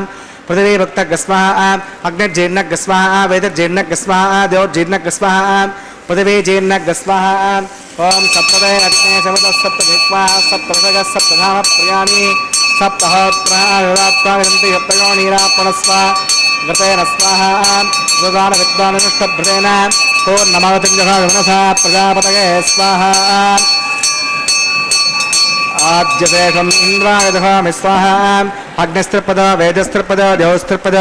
पृथिवीभक्तग स्वाहा अग्निर्जीर्णग स्वाहा वेदिर्जीर्णग स्वाहा देवर्जीर्णग स्वाहा पृथिवी जीर्णग स्वाहा ओम सप्तदे अग्ने सप्त सप्तभिक्वा सप्तसग सप्तधाम प्रियाणि सप्तहोत्राविरन्ति सप्तयोनीरापणस्वा घृतेन स्वाहा विद्वानविद्वाननुष्टभृतेन पूर्णमवतिञ्जसा प्रजापतये स्वाहा आद्यशेषम् इन्द्राय दधामि स्वाहा अग्निस्त्रिपद वेदस्त्रिपद द्यौस्त्रिपद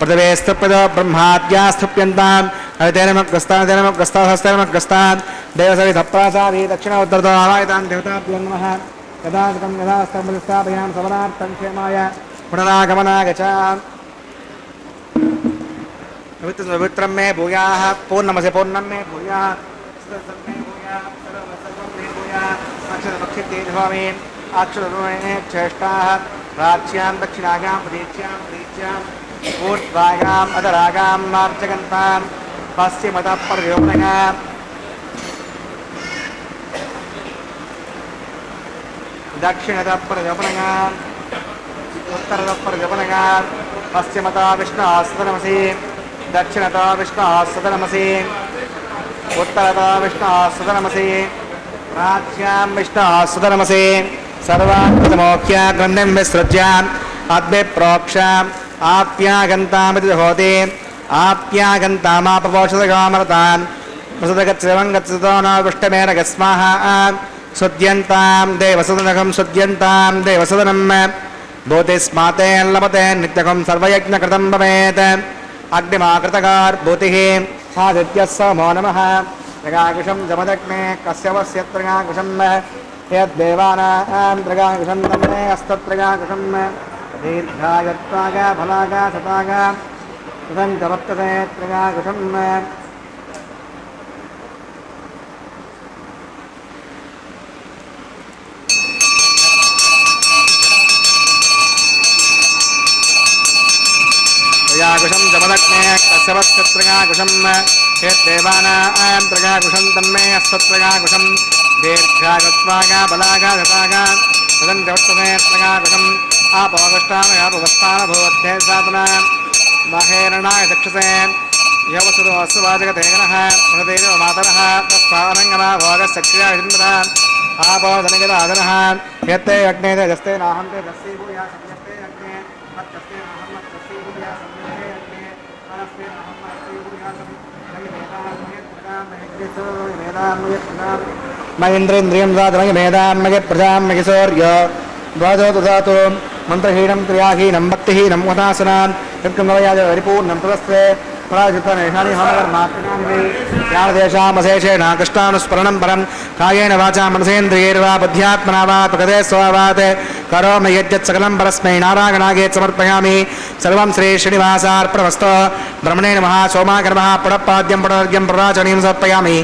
पृथिवेस्त्रिपद ब्रह्माद्यास्तृप्यन्ताम् हरितेनमग्रस्तान् देवसविधप्रासादि दक्षिण उत्तरतो आवायतान् देवताभ्यो नमः यदा सुखं यदा स्थापयामि सवनार्थं क्षेमाय पुनरागमनाय च पवित्रं मे भूयाः पूर्णमसि पूर्णं मे भूयाः अक्षरपक्षितेजस्वामी अक्षररूपेण श्रेष्ठाः राज्यां दक्षिणागां प्रतीच्यां ऊर्ध्वागाम् अधरागां मार्जगन्तां पश्चिमतः परयोपनगां दक्षिणतः परयोपनगां उत्तरतः परयोपनगां पश्चिमतः विष्णुसदनमसि दक्षिणतः विष्णुसदनमसि उत्तरतः विष्णुसदनमसि राज्यां विष्णुसदनमसि सर्वात्मोख्य ग्रन्थिं विसृज्य अद्भिप्रोक्षाम् आप्यागन्तामिति होति आप्यागन्तामापपोषदगामरतान् वसुदगच्छेवं गच्छतो न विष्टमेन गस्माः सुद्यन्तां देवसदनकं सुद्यन्तां देवसदनं भूतिस्माते लभते नित्यकं सर्वयज्ञकृतं भवेत् अग्निमाकृतगार्भूतिः आदित्यः समो नमः त्रिगाकुशं जमदग्ने कस्य वस्य त्रिगाकुशं यद्देवानां त्रिगाकुशं तन्मे अस्तत्रिगाकुशं दीर्घायत्वागा फलागा सतागा तदं च वर्तते त्रिगाकुशं त्रिगाकुशं जमदग्ने कस्य वस्य त्रिगाकुशं यद्देवानां त्रिगाकुशं तन्मे अस्तत्रिगाकुशं दीर्घायत्वागा फलागा सतागा तदं च वर्तते त्रिगाकुशम् आपोगष्टामयापवस्तानभूवद्धे साधना महेरणाय चक्षसे यवसुदो अस्वाजगतेगनः पुनदेव मातरः तस्वानङ्गमा भोगसक्रिया हिन्मता आपोधनगदाधनः यत्ते अग्ने तेजस्ते नाहं तेजस्वी भूया संयस्ते अग्ने मत्तस्ते नाहं मत्तस्वी भूया संयस्ते अग्ने मनस्ते नाहं मनस्वी भूया मयेन्द्रेन्द्रियं दातमय मेधामय प्रजामय सूर्य द्वादो ददातु मंत्रहीनं क्रियाहीनं भक्तिहीनं वदासनां यत्कमवयाज परिपूर्णं तदस्ते पराजितनेशानि हमर्मात्मनानि ज्ञानदेशामशेषेण कृष्णानुस्मरणं परं कायेन वाचा मनसेन्द्रियैर्वा बुद्ध्यात्मना वा प्रकृते स्वभावात् करोमि यद्यत् सकलं परस्मै नारायणागे समर्पयामि सर्वं श्री श्रीनिवासार्पणमस्तु ब्रह्मणे नमः सोमाकर्मः पुनःपाद्यं पुनर्घ्यं प्रवाचनीं समर्पयामि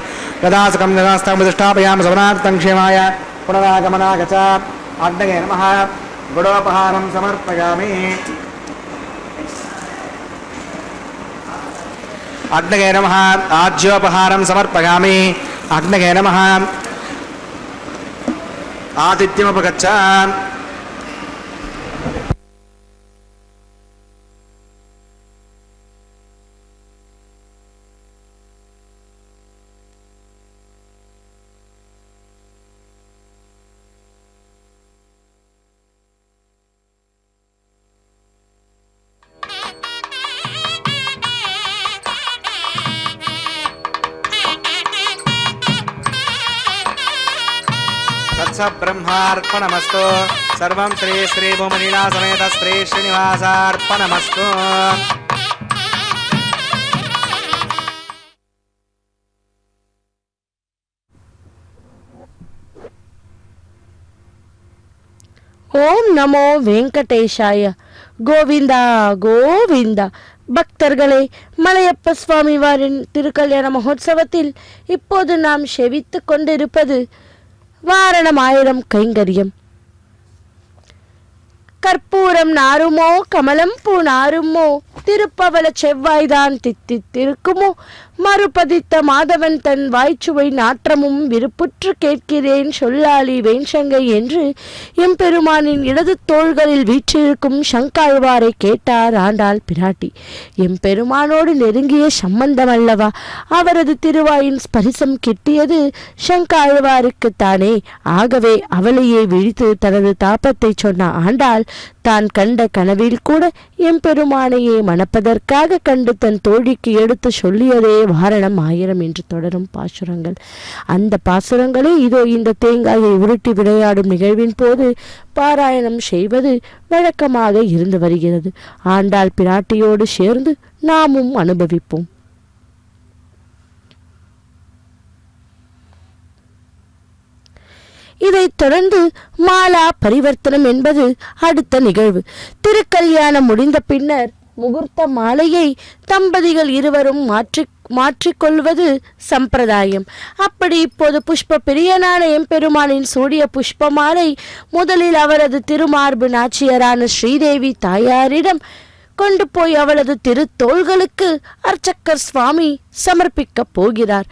यदा सुखं यदास्तं प्रतिष्ठापयामि सवनार्थं क्षेमाय पुनरागमनाय च अग्नये नमः गुडोपहारं समर्पयामि अग्नये नमः आज्योपहारं समर्पयामि अग्नये नमः आतिथ्यमुपगच्छ ब्रह्मार्पणमस्तु सर्वं श्री श्री भूमनीला समेत श्री श्रीनिवासार्पणमस्तु ஓம் நமோ வெங்கடேஷாய. கோவிந்தா கோவிந்தா. பக்தர்களே, மலையப்ப சுவாமி வாரின் திருக்கல்யாண மகோத்சவத்தில் இப்போது நாம் செவித்து கொண்டிருப்பது வாரணம் 1000 கைங்கரியம். கற்பூரம் நாருமோ கமலம் பூ நாருமோ திருப்பவள செவ்வாய்தான் தித்தித்திருக்குமோ மறுபதித்த மாதவன் தன் வாய்ச்சுவை நாற்றமும் விருப்புற்று கேட்கிறேன் சொல்லாளி வேண்சங்கை என்று எம்பெருமானின் இடது தோள்களில் வீற்றிருக்கும் சங்காழ்வாரை கேட்டார் ஆண்டாள் பிராட்டி. எம்பெருமானோடு நெருங்கிய சம்பந்தம் அல்லவா அவரது திருவாயின் ஸ்பரிசம் கிட்டியது சங்காழ்வாருக்குத்தானே. ஆகவே அவளையே விழித்து தனது தாபத்தை சொன்ன ஆண்டாள் தான் கண்ட கனவில் கூட எம்பெருமானையே மணப்பதற்காக கண்டு தன் தோழிக்கு எடுத்து சொல்லியதே வாரணம் 1000 என்று தொடரும் பாசுரங்கள். அந்த பாசுரங்களே இதோ இந்த தேங்காயை உருட்டி விளையாடும் நிகழ்வின் போது பாராயணம் செய்வது வழக்கமாக இருந்து வருகிறது. ஆண்டாள் பிராட்டியோடு சேர்ந்து நாமும் அனுபவிப்போம். இதைத் தொடர்ந்து மாலா பரிவர்த்தனம் என்பது அடுத்த நிகழ்வு. திருக்கல்யாணம் முடிந்த பின்னர் முகூர்த்த மாலையை தம்பதிகள் இருவரும் மாற்றிக்கொள்வது சம்பிரதாயம். அப்படி இப்போது புஷ்ப பிரியனான எம்பெருமானின் சூடிய புஷ்ப மாலை முதலில் அவரது திருமார்பு நாச்சியரான ஸ்ரீதேவி தாயாரிடம் கொண்டு போய் அவளது திருத்தோள்களுக்கு அர்ச்சக்கர் சுவாமி சமர்ப்பிக்கப் போகிறார்.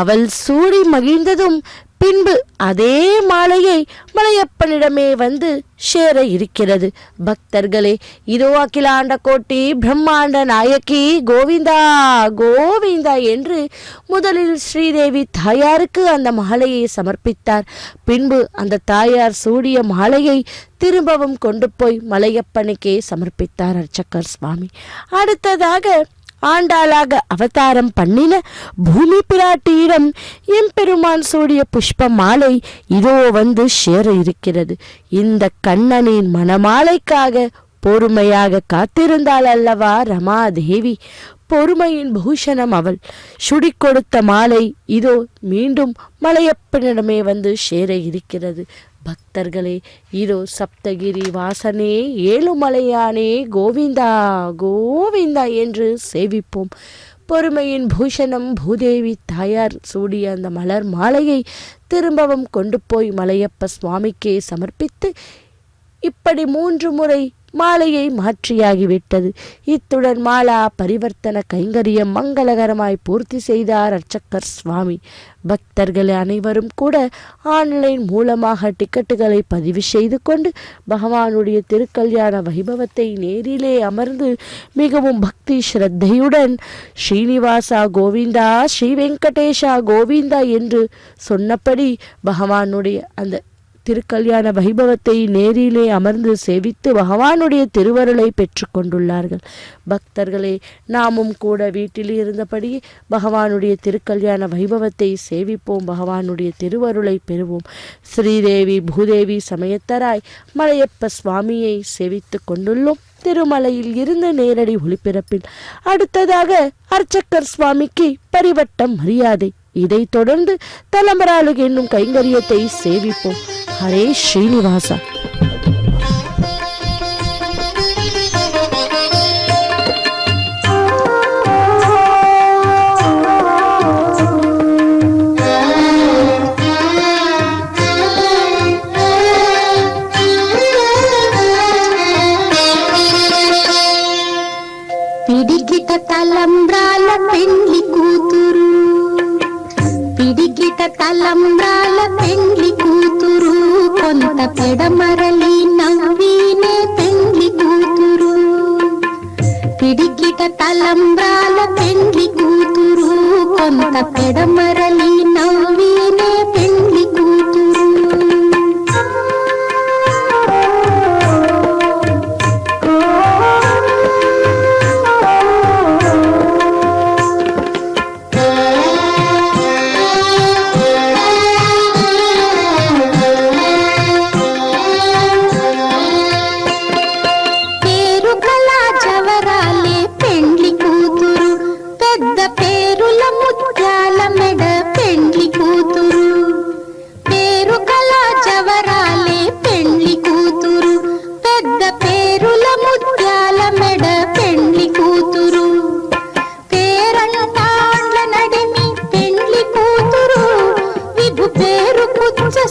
அவள் சூடி மகிழ்ந்ததும் பின்பு அதே மாலையை மலையப்பனிடமே வந்து சேர இருக்கிறது. பக்தர்களே, இதோ அகிலாண்ட கோட்டி பிரம்மாண்ட நாயகி கோவிந்தா கோவிந்தா என்று முதலில் ஸ்ரீதேவி தாயாருக்கு அந்த மாலையை சமர்ப்பித்தார். பின்பு அந்த தாயார் சூடிய மாலையை திரும்பவும் கொண்டு போய் மலையப்பனுக்கே சமர்ப்பித்தார் அர்ச்சக்கர் சுவாமி. அடுத்ததாக ஆண்டாளாக அவதாரம் பண்ணின பூமி பிராட்டியிடம் எம்பெருமான் சூடிய புஷ்ப மாலை இதோ வந்து சேர இருக்கிறது. இந்த கண்ணனின் மணமாலைக்காக பொறுமையாக காத்திருந்தாள் அல்லவா ரமாதேவி. பொறுமையின் பூஷணம் அவள். சுடி கொடுத்த மாலை இதோ மீண்டும் மலையப்பனிடமே வந்து சேர இருக்கிறது. பக்தர்களே, இதோ சப்தகிரி வாசனே ஏழுமலையானே கோவிந்தா கோவிந்தா என்று சேவிப்போம். பொறுமையின் பூஷணம் பூதேவி தாயார் சூடிய அந்த மலர் மாலையை திரும்பவும் கொண்டு போய் மலையப்ப சுவாமிக்கே சமர்ப்பித்து இப்படி 3 முறை மாலையை மாற்றியாகிவிட்டது. இத்துடன் மாலா பரிவர்த்தன கைங்கரியம் மங்களகரமாய் பூர்த்தி செய்தார் அர்ச்சக்கர் சுவாமி. பக்தர்கள் அனைவரும் கூட ஆன்லைன் மூலமாக டிக்கெட்டுகளை பதிவு செய்து கொண்டு பகவானுடைய திருக்கல்யாண வைபவத்தை நேரிலே அமர்ந்து மிகவும் பக்தி ஸ்ரத்தையுடன் ஸ்ரீனிவாசா கோவிந்தா ஸ்ரீ வெங்கடேஷா கோவிந்தா என்று சொன்னபடி பகவானுடைய அந்த திருக்கல்யாண வைபவத்தை நேரிலே அமர்ந்து சேவித்து பகவானுடைய திருவருளை பெற்று கொண்டுள்ளார்கள். பக்தர்களே, நாமும் கூட வீட்டில் இருந்தபடி பகவானுடைய திருக்கல்யாண வைபவத்தை சேவிப்போம், பகவானுடைய திருவருளை பெறுவோம். ஸ்ரீதேவி பூதேவி சமயத்தராய் மலையப்ப சுவாமியை சேவித்து கொண்டுள்ளோம். திருமலையில் இருந்து நேரடி ஒளிபரப்பில் அடுத்ததாக அர்ச்சக்கர் சுவாமிக்கு பரிவட்டம் மரியாதை. இதைத் தொடர்ந்து தலம்பராளு என்னும் கைங்கரியத்தை சேவிப்போம். ஹரே ஸ்ரீனிவாசா. పిడికిట తలంబ్రాల పెండ్లి కూతురు, పిడికిట తలంబ్రాల పెండ్లి కూతురు, కొంత పెడమరలి నవ్వినే పెండ్లి కూతురు. పిడికిట తలంబ్రాల పెండ్లి కూతురు, కొంత పెడమరలి నవ్వినే పెండ్లి కూతురు.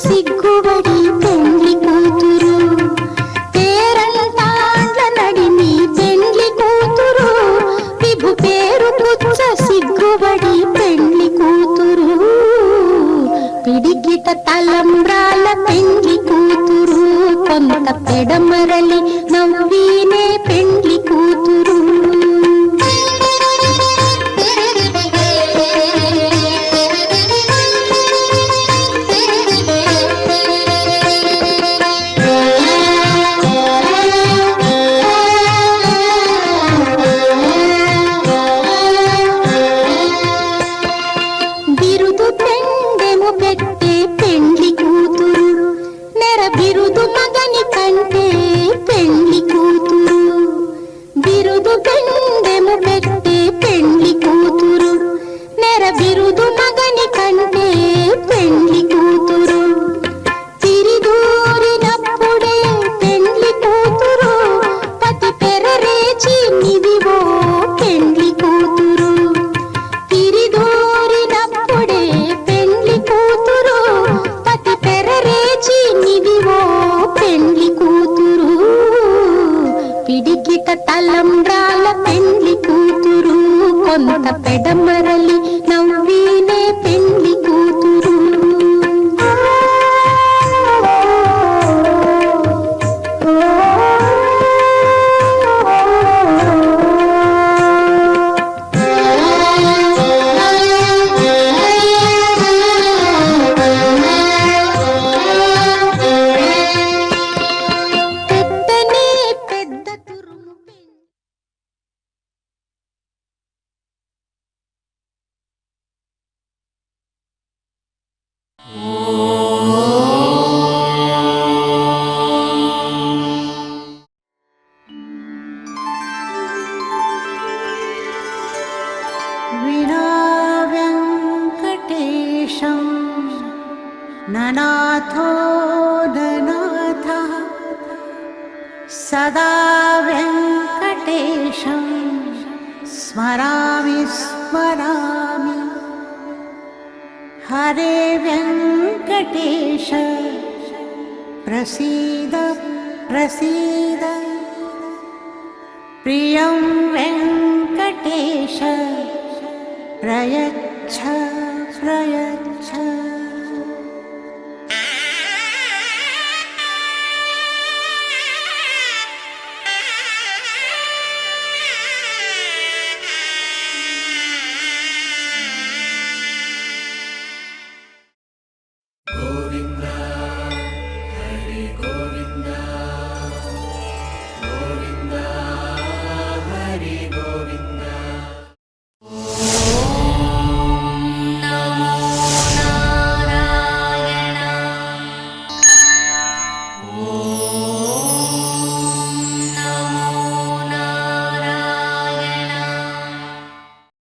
సిగ్గుబడి పెండ్లి కూతురు, పేరంటాండ్ల నడిమి పెండ్లి కూతురు, విభు పేరు పుచ్చ సిగ్గుబడి పెండ్లి కూతురు. పిడికిట తలంబ్రాల పెండ్లి కూతురు, కొంత పెడమరలి నవ్వినే పెండ్లి కూతురు. బిరుదు మగని కంటే పెండ్లి కూతురు, బిరుదు పెండెము పెట్టే పెండ్లి కూతురు, నెర బిరుదు మగని కంటే పెండ్లి కూతురు. తిరిదూరినప్పుడే పెండ్లి కూతురు, పతి పెరరేచి నిదివో పెండ్లి కూతురు. తిరిదూరినప్పుడే పెండ్లి కూతురు, పతి పెరరేచి నిదివో పెండ్లి కూతురు. పిడికిట తలంబ్రాల పెండ్లి కూతురు, కొంత పెడమరలి నవ్వినే పెండ్లి కూతురు. పెద్దనే పెద్ద తురుము विना वेङ्कटेशं ननाथो ननाथः, सदा वेङ्कटेशं स्मरामि स्मरामि. हरे वेङ्कटेश प्रसीद प्रसीद, प्रियं वेङ्कटेश प्रयच्छ प्रयच्छ.